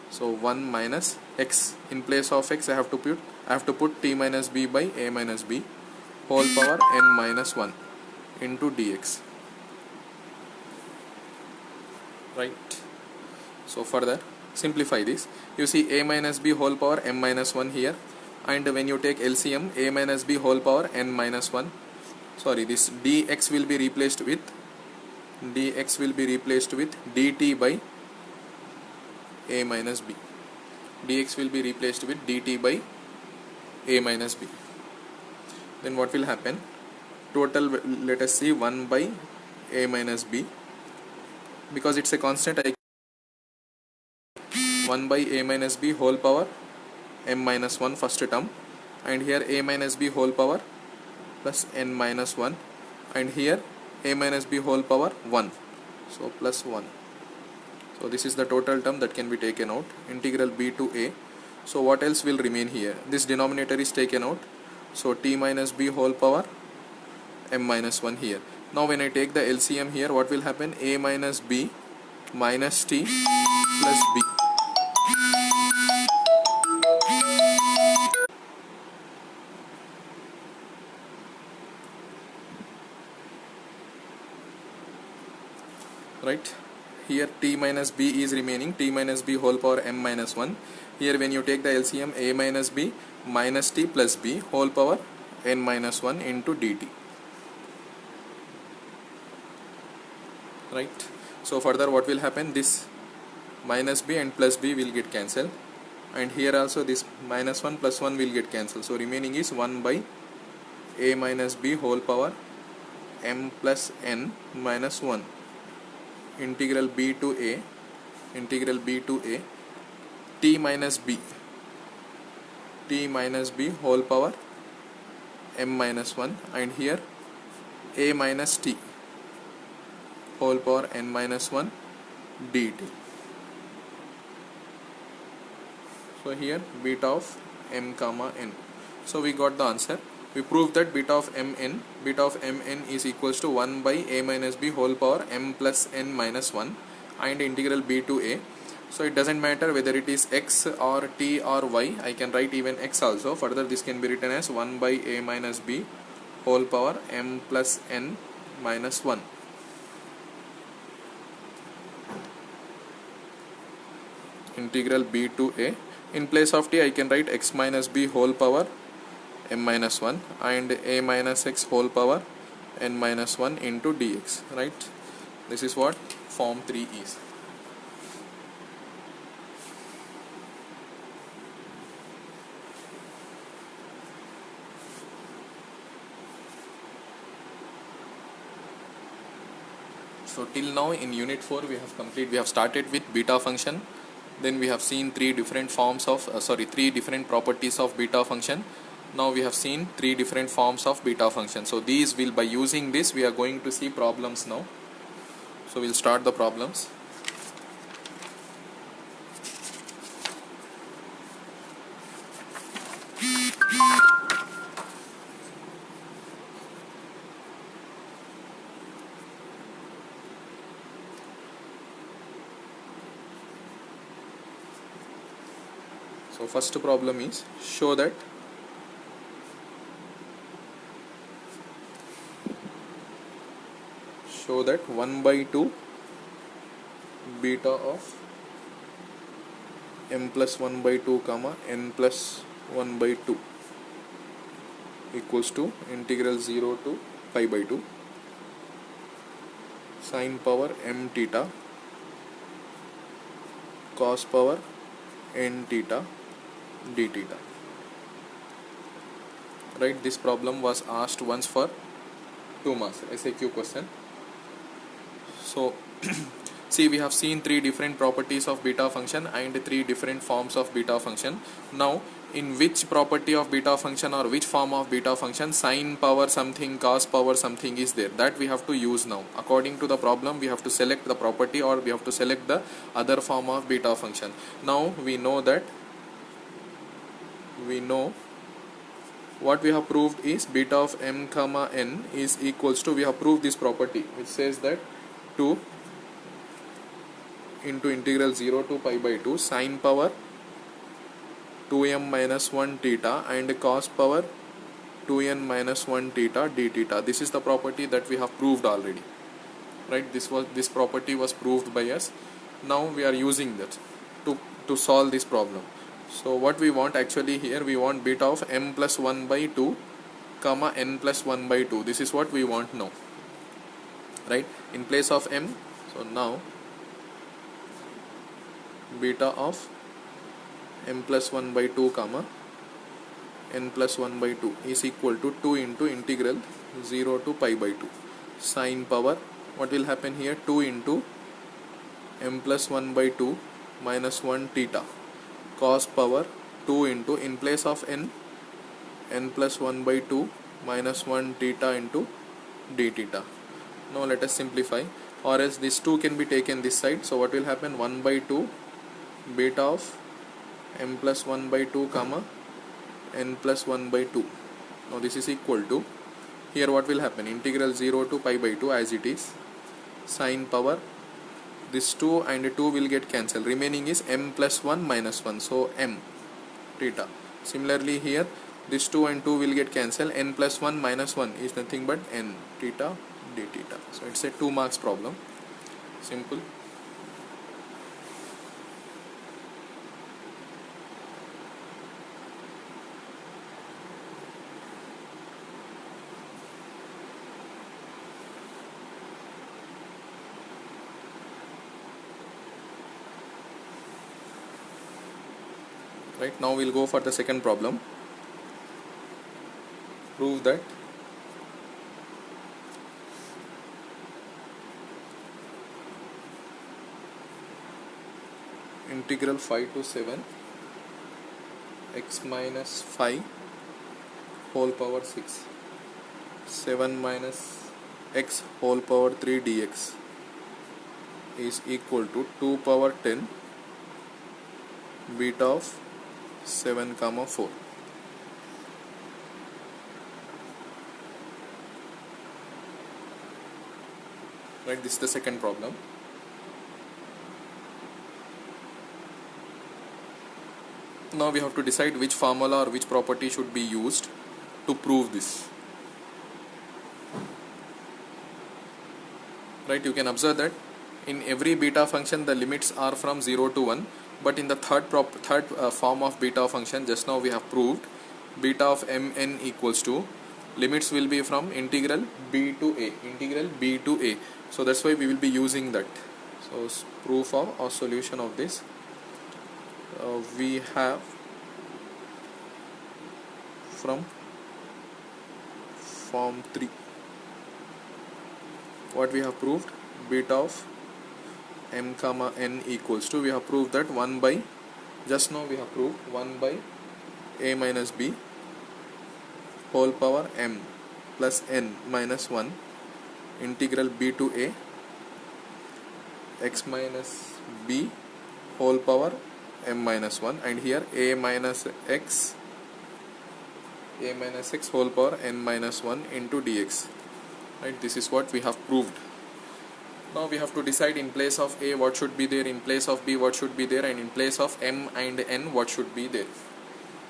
So 1 minus x. In place of x I have to put t minus b by a minus b whole power n minus 1 into dx. Right. So further simplify this. You see a minus b whole power m minus 1 here, and when you take LCM, a minus b whole power n minus 1. Sorry, this dx will be replaced with dt by a minus b. Dx will be replaced with dt by a minus b. Then what will happen? Total, let us see, 1 by a minus b. Because it's a constant, 1 by a minus b whole power m minus 1 first term, and here a minus b whole power plus n minus 1, and here a minus b whole power 1, so plus 1. So this is the total term that can be taken out, integral b to a. So what else will remain here? This denominator is taken out, so t minus b whole power m minus 1 here. Now when I take the LCM here, what will happen? A minus b minus t plus b. Right, here t minus b is remaining, t minus b whole power m minus 1. Here when you take the LCM, a minus b minus t plus b whole power n minus 1 into dt. Right, so further what will happen? This minus b and plus b will get cancelled, and here also this minus 1 plus 1 will get cancelled. So remaining is 1 by a minus b whole power m plus n minus 1 integral b to a t minus b whole power m minus 1, and here a minus t whole power n minus 1 dt. So here beta of m comma n. So we got the answer. We proved that beta of mn is equals to 1 by a minus b whole power m plus n minus 1 and integral b to a. So it doesn't matter whether it is x or t or y. I can write even x also. Further this can be written as 1 by a minus b whole power m plus n minus 1. Integral b to a. In place of t I can write x minus b whole power m minus 1 and a minus x whole power n minus 1 into dx. Right, this is what form 3 is. So till now in unit 4 we have started with beta function, then we have seen three different properties of beta function. Now we have seen three different forms of beta function. So these will, by using this we are going to see problems now. So we'll start the problems. So first problem is, show that show that 1 by 2 beta of m plus 1 by 2 comma n plus 1 by 2 equals to integral 0 to pi by 2 sin power m theta cos power n theta d theta. Right, this problem was asked once for 2 marks, SAQ question. So see, we have seen three different properties of beta function and three different forms of beta function. Now in which property of beta function or which form of beta function sin power something cos power something is there, that we have to use now. According to the problem we have to select the property or we have to select the other form of beta function. Now we know what we have proved is beta of m comma n is equals to, we have proved this property which says that 2 into integral 0 to pi by 2 sin power 2m minus 1 theta and cos power 2n minus 1 theta d theta. This is the property that we have proved already. Right, this property was proved by us. Now we are using that to solve this problem. So what we want actually here, we want beta of m plus 1 by 2 comma n plus 1 by 2. This is what we want now. Right, in place of m, so now beta of m plus 1 by 2 comma n plus 1 by 2 is equal to 2 into integral 0 to pi by 2 sin power, what will happen here, 2 into m plus 1 by 2 minus 1 theta cos power 2 into, in place of n plus 1 by 2 minus 1 theta into d theta. Now let us simplify, or else this 2 can be taken this side. So what will happen, 1 by 2 beta of m plus 1 by 2 comma n plus 1 by 2. Now this is equal to, here what will happen, integral 0 to pi by 2 as it is, sin power, this 2 and 2 will get cancelled, remaining is m plus 1 minus 1, so m theta. Similarly here this 2 and 2 will get cancelled, n plus 1 minus 1 is nothing but n theta d theta. So it's a 2 marks problem, simple. Right, now we'll go for the second problem. Prove that integral 5 to 7 x minus 5 whole power 6 7 minus x whole power 3 dx is equal to 2 power 10 beta of 7 comma 4. Right, this is the second problem. Now we have to decide which formula or which property should be used to prove this. Right, you can observe that in every beta function the limits are from 0 to 1, but in the third form of beta function, just now we have proved beta of mn equals to, limits will be from integral b to a, so that's why we will be using that. So proof of or solution of this, we have from form 3 what we have proved, beta of m comma n equals to, we have proved that 1 by, just now we have proved 1 by a minus b whole power m plus n minus 1 integral b to a x minus b whole power m minus 1, and here a minus x whole power n minus 1 into dx. Right, this is what we have proved. Now we have to decide in place of a what should be there, in place of b what should be there, and in place of m and n what should be there.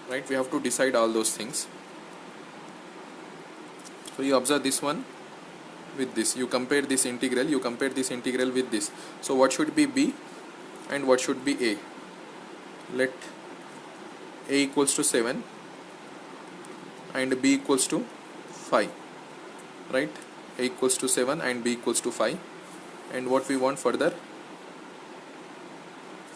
Right, we have to decide all those things. So you observe this one with this, you compare this integral with this. So what should be b and what should be a? Let a equals to 7 and b equals to 5. Right, a equals to 7 and b equals to 5. And what we want further?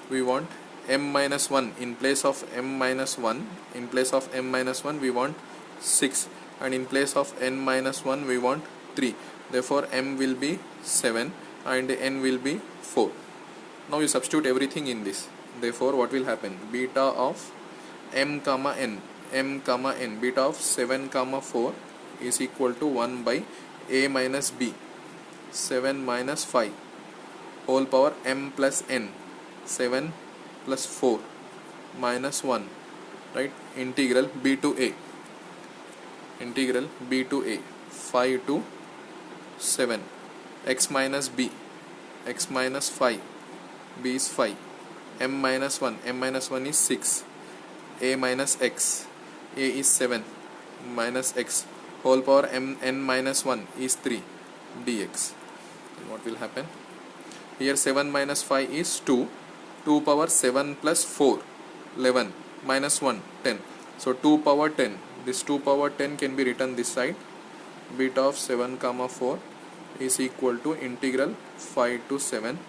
We want m minus 1 in place of m minus 1. In place of m minus 1 we want 6, and in place of n minus 1 we want 3. Therefore m will be 7 and n will be 4. Now you substitute everything in this. Therefore what will happen? Beta of m comma n, beta of 7 comma 4 is equal to 1 by a minus b 7 minus 5 whole power m plus n, 7 plus 4 minus 1. Right, integral b to a 5 to 7 x minus b, x minus 5, b is 5, m minus 1 is 6, a minus x, a is 7 minus x whole power n minus 1 is 3 dx. And what will happen? Here 7 minus 5 is 2 power 7 plus 4 11 minus 1 10. So 2 power 10, this 2 power 10 can be written this side. Beta of 7 comma 4 is equal to integral 5 to 7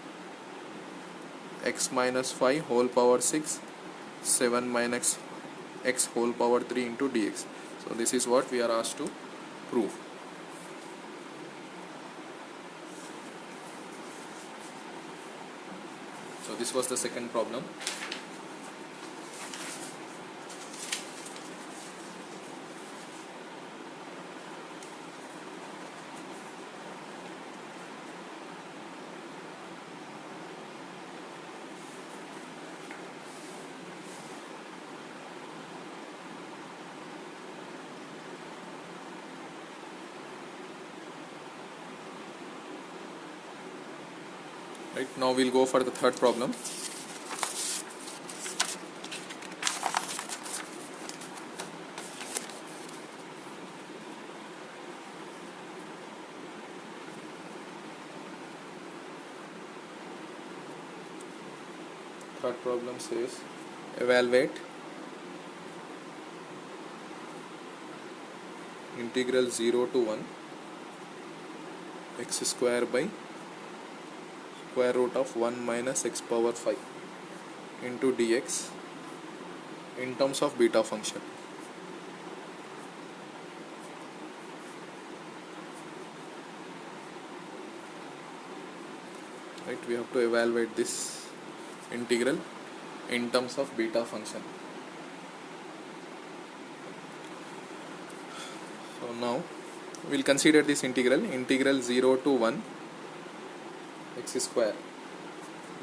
x minus 5 whole power 6 7 minus x whole power 3 into dx. So this is what we are asked to prove. So this was the second problem. Right, now we'll go for the third problem. Third problem says evaluate integral 0 to 1 x square by square root of 1 minus x power 5 into dx in terms of beta function. Right, we have to evaluate this integral in terms of beta function. So now we will consider this integral 0 to 1 x square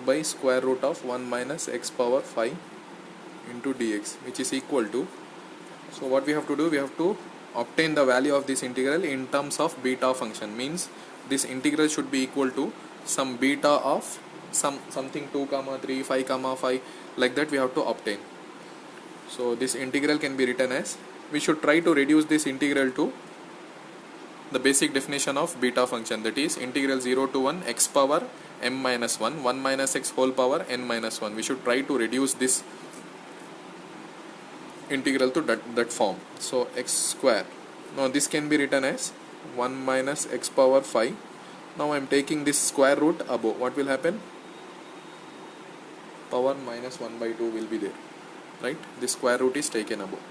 by square root of 1 minus x power 5 into dx, which is equal to, so what we have to do, we have to obtain the value of this integral in terms of beta function. Means this integral should be equal to some beta of something 2 comma 3 5 comma 5, like that we have to obtain. So this integral can be written as, we should try to reduce this integral to the basic definition of beta function, that is integral 0 to 1 x power m minus 1 1 minus x whole power n minus 1. We should try to reduce this integral to that form. So x square, now this can be written as 1 minus x power 5. Now I am taking this square root above. What will happen? Power minus 1 by 2 will be there. Right, this square root is taken above.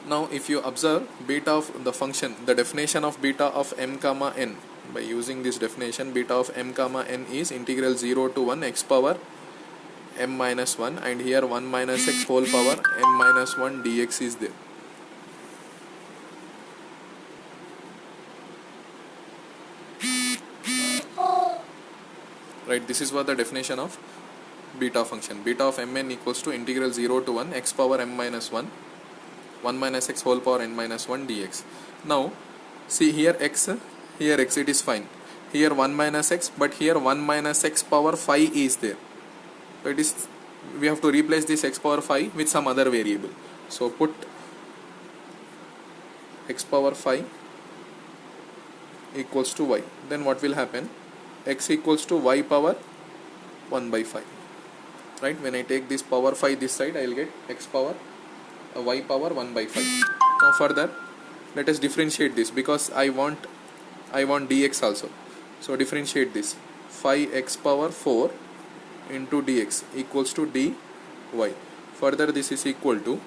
Now if you observe beta of the function, the definition of beta of m comma n, by using this definition, beta of m comma n is integral 0 to 1 x power m minus 1, and here 1 minus x whole power m minus 1 dx is there. Right, this is what the definition of beta function. Beta of mn equals to integral 0 to 1 x power m minus 1, 1 minus x whole power n minus 1 dx. Now see here x it is fine. Here 1 minus x, but here 1 minus x power 5 is there. So it is, we have to replace this x power 5 with some other variable. So put x power 5 equals to y. Then what will happen? X equals to y power 1 by 5. Right, when I take this power 5 this side, I will get x power y power 1 by 5. Now further let us differentiate this, because I want dx also. So differentiate this. 5x power 4 into dx equals to dy. Further this is equal to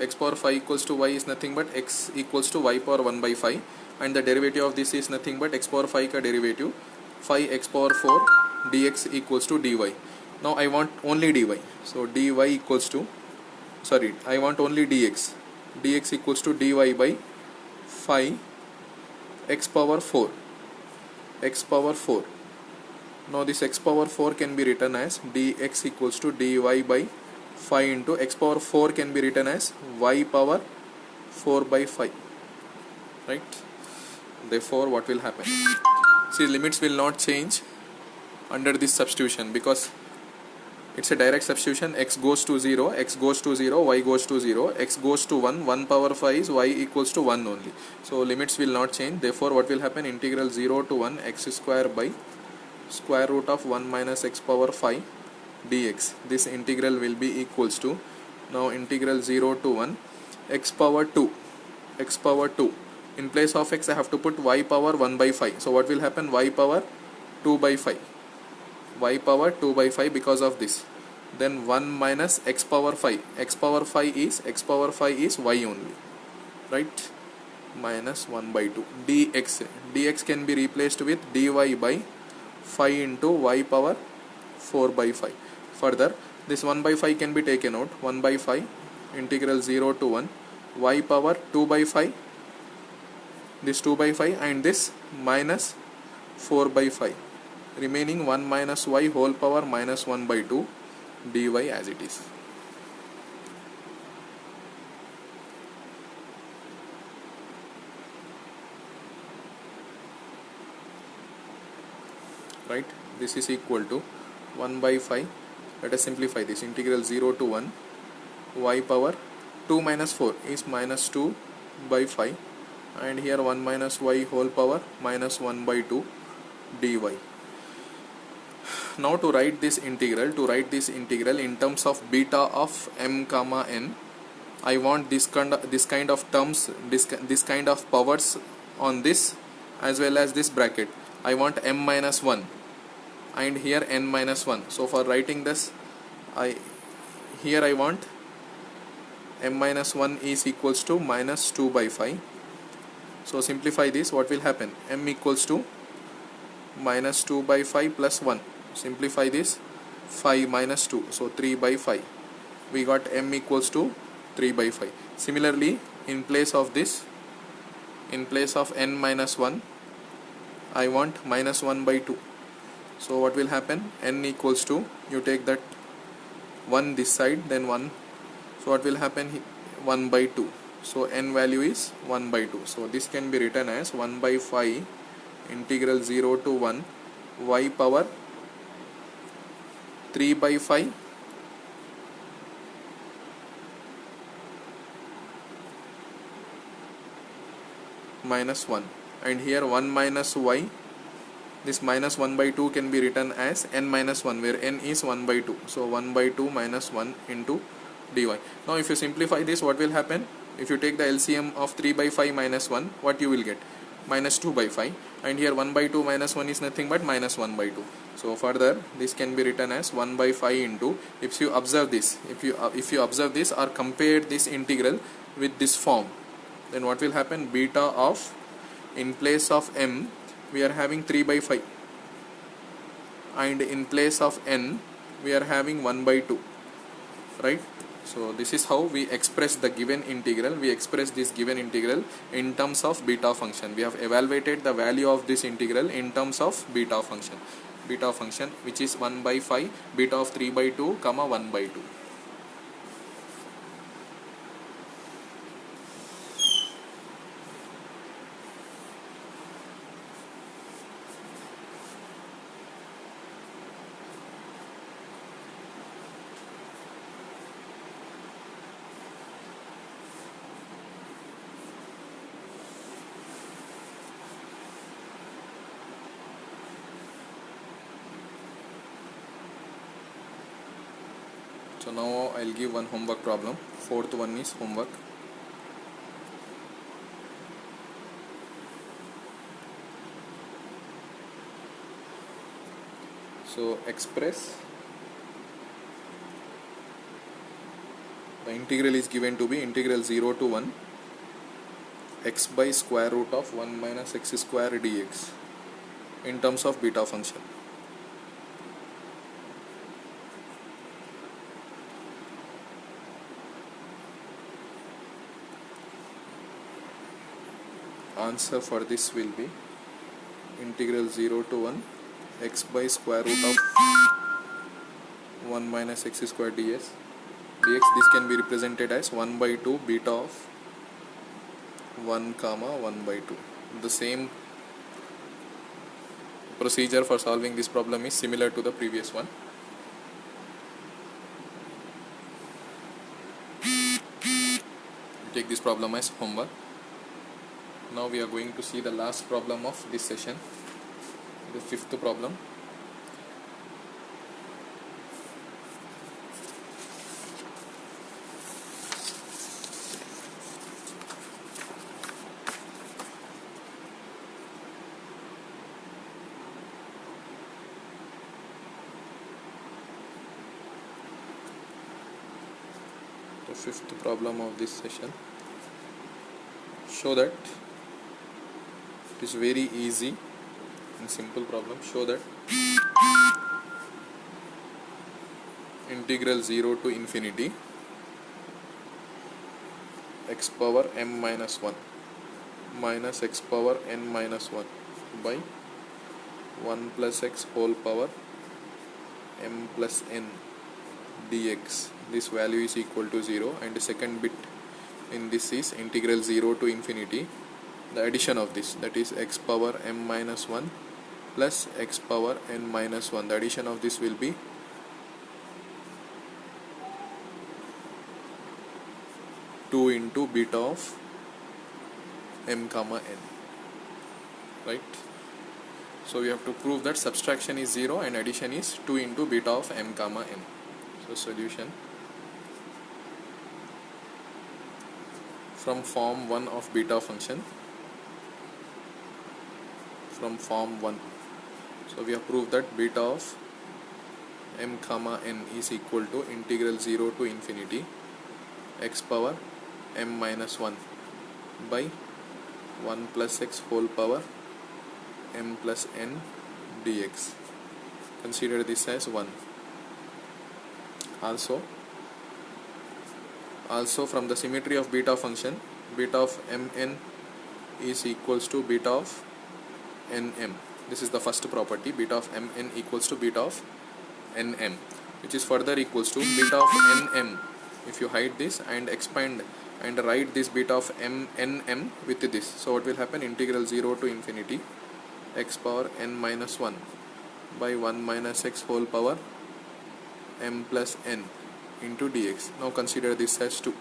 x power 5 equals to y is nothing but x equals to y power 1 by 5, and the derivative of this is nothing but x power 5 ka derivative 5x power 4 dx equals to dy. Now I want only dy, so dy equals to, sorry, I want only dx equals to dy by 5 x power 4. Now this x power 4 can be written as dx equals to dy by 5 into x power 4 can be written as y power 4 by 5. Right, therefore what will happen? See, limits will not change under this substitution, because it's a direct substitution. X goes to 0, y goes to 0, x goes to 1, 1 power 5 is y equals to 1 only. So limits will not change. Therefore what will happen? Integral 0 to 1 x square by square root of 1 minus x power 5 dx. This integral will be equals to, now integral 0 to 1 x power 2. In place of x I have to put y power 1 by 5. So what will happen? Y power 2 by 5. Because of this. Then 1 minus x power 5. X power 5 is y only. Right? Minus 1 by 2. Dx can be replaced with dy by 5 into y power 4 by 5. Further, this 1 by 5 can be taken out. 1 by 5 integral 0 to 1 y power 2 by 5, this 2 by 5, and this minus 4 by 5, remaining 1 minus y whole power minus 1 by 2 dy as it is. Right, this is equal to 1 by 5. Let us simplify this. Integral 0 to 1 y power 2 minus 4 is minus 2 by 5, and here 1 minus y whole power minus 1 by 2 dy. Now to write this integral in terms of beta of m comma n, I want this kind of terms, this kind of powers on this as well as this bracket. I want m minus 1 and here n minus 1. So for writing this, I want m minus 1 is equals to minus 2 by 5. So simplify this. What will happen? M equals to minus 2 by 5 plus 1. Simplify this. 5 minus 2. So 3 by 5. We got m equals to 3 by 5. Similarly, in place of this, in place of n minus 1, I want minus 1 by 2. So what will happen? N equals to, you take that 1 this side, then 1. So what will happen? 1 by 2. So n value is 1 by 2. So this can be written as 1 by 5 integral 0 to 1 y power 3 by 5 minus 1, and here 1 minus y, this minus 1 by 2 can be written as n minus 1, where n is 1 by 2. So 1 by 2 minus 1 into dy. Now if you simplify this, what will happen? If you take the LCM of 3 by 5 minus 1, what you will get? minus 2 by 5, and here 1 by 2 minus 1 is nothing but minus 1 by 2. So further this can be written as 1 by 5 into, if you observe this, if you observe this or compare this integral with this form, then what will happen? Beta of, in place of m we are having 3 by 5, and in place of n we are having 1 by 2, right? So this is how we express the given integral. We express this given integral in terms of beta function. We have evaluated the value of this integral in terms of beta function, which is 1 by 5, beta of 3 by 2 comma 1 by 2. So now I'll give one homework problem. Fourth one is homework. So express, the integral is given to be integral 0 to 1 x by square root of 1 minus x square dx in terms of beta function. Answer for this will be integral 0 to 1 x by square root of 1 minus x square dx. This can be represented as 1 by 2 beta of 1 comma 1 by 2. The same procedure for solving this problem is similar to the previous one. Take this problem as homework. Now we are going to see the last problem of this session, the fifth problem. The fifth problem of this session. Show that it is very easy and simple problem. Show that integral 0 to infinity x power m minus 1 minus x power n minus 1 by 1 plus x whole power m plus n dx, this value is equal to 0, and the second bit in this is integral 0 to infinity, the addition of this, that is x power m minus 1 plus x power n minus 1. The addition of this will be 2 into beta of m comma n, right? So we have to prove that subtraction is 0 and addition is 2 into beta of m comma n. So solution from form 1 of beta function, from form 1. So we have proved that beta of m comma n is equal to integral 0 to infinity x power m minus 1 by 1 plus x whole power m plus n dx. Consider this as 1. Also from the symmetry of beta function, beta of mn is equals to beta of nm. This is the first property, beta of mn equals to beta of nm, which is further equals to beta of nm. If you hide this and expand and write this beta of nm with this, so what will happen? Integral 0 to infinity x power n minus 1 by 1 minus x whole power m plus n into dx. Now consider this as 2.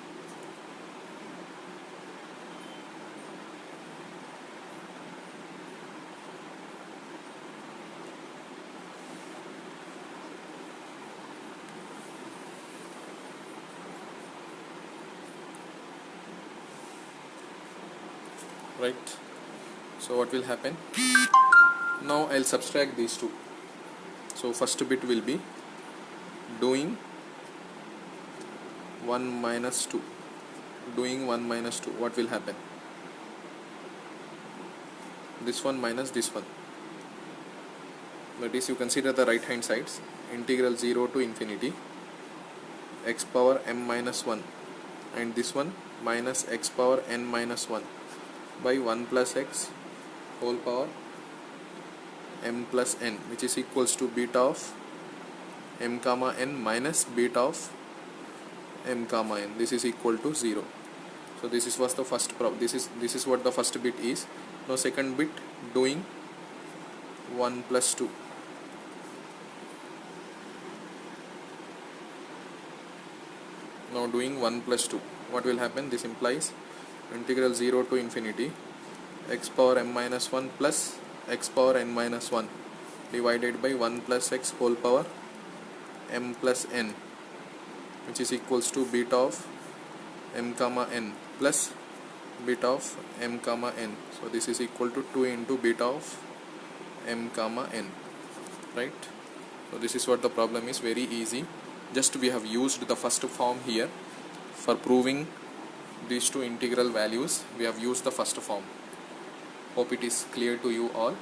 Right. So what will happen? Now I'll subtract these two. So first bit will be doing 1 minus 2. Doing 1 minus 2. What will happen? This one minus this one. That is, you consider the right hand sides. Integral 0 to infinity x power m minus 1, and this one minus x power n minus 1 by 1 plus x whole power m plus n, which is equals to beta of m comma n minus beta of m comma n. This is equal to 0. So this is what the first this is what the first bit is. Now second bit, doing 1 plus 2. Now doing 1 plus 2. What will happen? This implies integral 0 to infinity x power m minus 1 plus x power n minus 1 divided by 1 plus x whole power m plus n, which is equals to beta of m comma n plus beta of m comma n. So this is equal to 2 into beta of m comma n, right? So this is what the problem is. Very easy. Just we have used the first form here for proving these two integral values. We have used the first form. Hope it is clear to you all.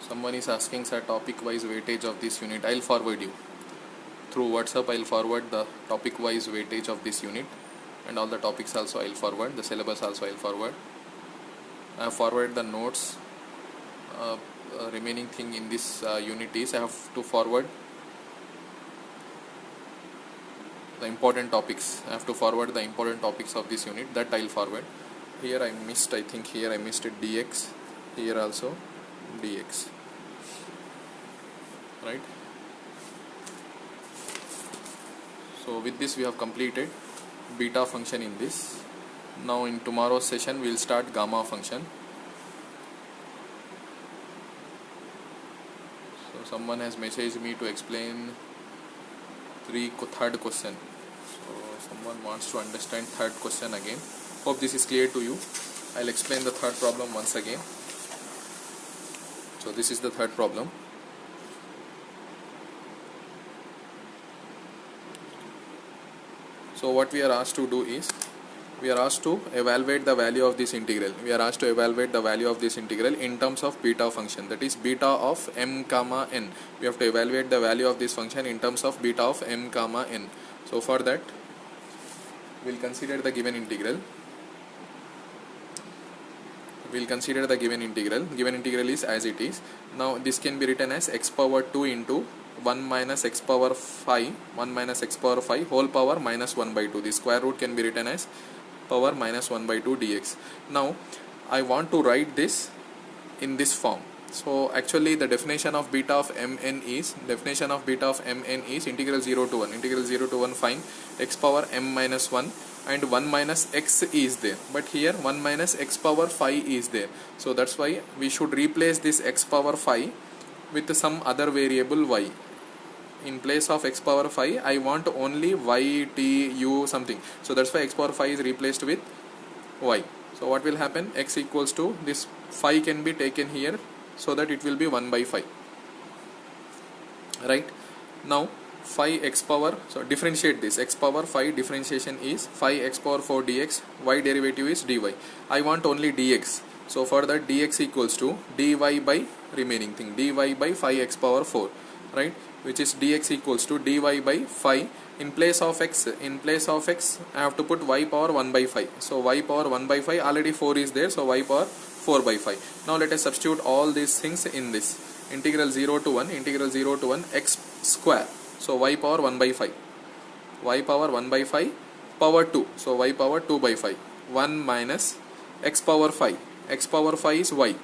Someone is asking, sir, topic wise weightage of this unit. I'll forward you through WhatsApp. I'll forward the topic wise weightage of this unit, and all the topics also I'll forward. The syllabus also I'll forward. I have forwarded the notes. Remaining thing in this unit is I have to forward the important topics. I have to forward the important topics of this unit. That I'll forward. Here I missed, I think here I missed dx. Here also dx. Right. So with this we have completed beta function in this. Now in tomorrow's session we will start gamma function. So someone has messaged me to explain third question. So someone wants to understand third question again. Hope this is clear to you. I'll explain the third problem once again. So this is the third problem. So what we are asked to do is, we are asked to evaluate the value of this integral. We are asked to evaluate the value of this integral in terms of beta function, that is beta of m comma n. We have to evaluate the value of this function in terms of beta of m comma n. So for that, we will consider the given integral. We will consider the given integral. Given integral is as it is. Now this can be written as x power 2 into 1 minus x power 5 whole power minus 1 by 2. The square root can be written as power minus 1 by 2 dx. Now I want to write this in this form. So actually the definition of beta of mn is integral 0 to 1 find x power m minus 1 and 1 minus x is there, but here 1 minus x power 5 is there. So that's why we should replace this x power 5 with some other variable y. In place of x power 5 I want only y, t, u something. So that's why x power 5 is replaced with y. So what will happen? X equals to this 5 can be taken here, so that it will be 1 by 5. Right. Now 5x power, so differentiate this. X power 5 differentiation is 5x power 4 dx. Y derivative is dy. I want only dx. So for that dx equals to dy by remaining thing, dy by 5x power 4, right, which is dx equals to dy by 5. In place of x I have to put y power 1 by 5. So y power 1 by 5, already 4 is there, so y power 4 by 5. Now let us substitute all these things in this. Integral 0 to 1 x square. So y power 1 by 5. Y power 1 by 5 power 2. So y power 2 by 5. 1 minus x power 5. x power 5 is y,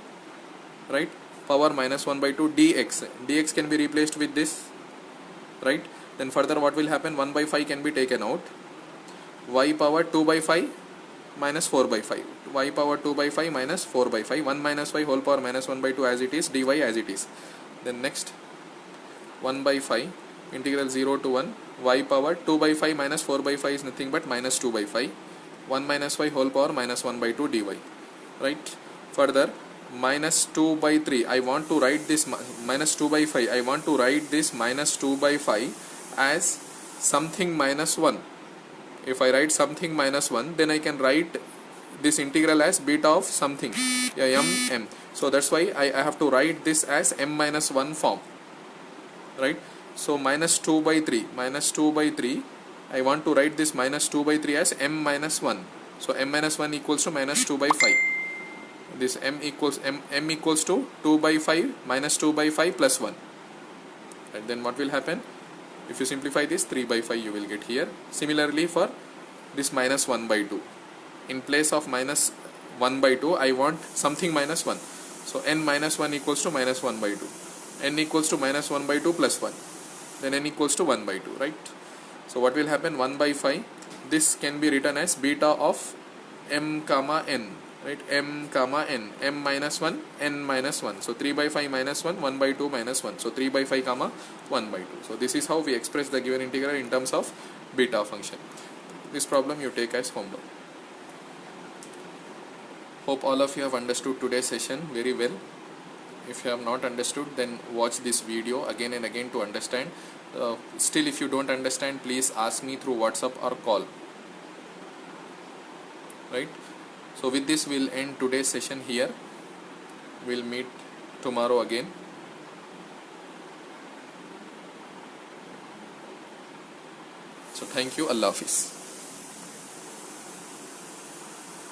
right? Power minus 1 by 2 dx. Dx can be replaced with this, right? Then further what will happen? 1 by 5 can be taken out. Y power 2 by 5 minus 4 by 5. Y power 2 by 5 minus 4 by 5. 1 minus y whole power minus 1 by 2 as it is. Dy as it is. Then next 1 by 5 integral 0 to 1. Y power 2 by 5 minus 4 by 5 is nothing but minus 2 by 5. 1 minus y whole power minus 1 by 2 dy, right? Further minus 2 by 3, I want to write this minus 2 by 5, I want to write this minus 2 by 5 as something minus 1. If I write something minus 1, then I can write this integral as beta of something, m. So that's why I have to write this as m minus 1 form, right? So minus 2 by 3, I want to write this minus 2 by 3 as m minus 1. So m minus 1 equals to minus 2 by 5. This m equals to 2 by 5 minus 2 by 5 plus 1. And then what will happen? If you simplify this, 3 by 5 you will get here. Similarly for this minus 1 by 2. In place of minus 1 by 2, I want something minus 1. So n minus 1 equals to minus 1 by 2. N equals to minus 1 by 2 plus 1. Then n equals to 1 by 2, right? So what will happen? 1 by 5. This can be written as beta of m comma n, right? M comma n. M minus 1, n minus 1. So 3 by 5 minus 1, 1 by 2 minus 1. So 3 by 5 comma 1 by 2. So this is how we express the given integral in terms of beta function. This problem you take as homework. Hope all of you have understood today's session very well. If you have not understood, then watch this video again and again to understand. Still, if you don't understand, please ask me through WhatsApp or call, right? So with this we'll end today's session here. We'll meet tomorrow again. So thank you. Allah Hafiz.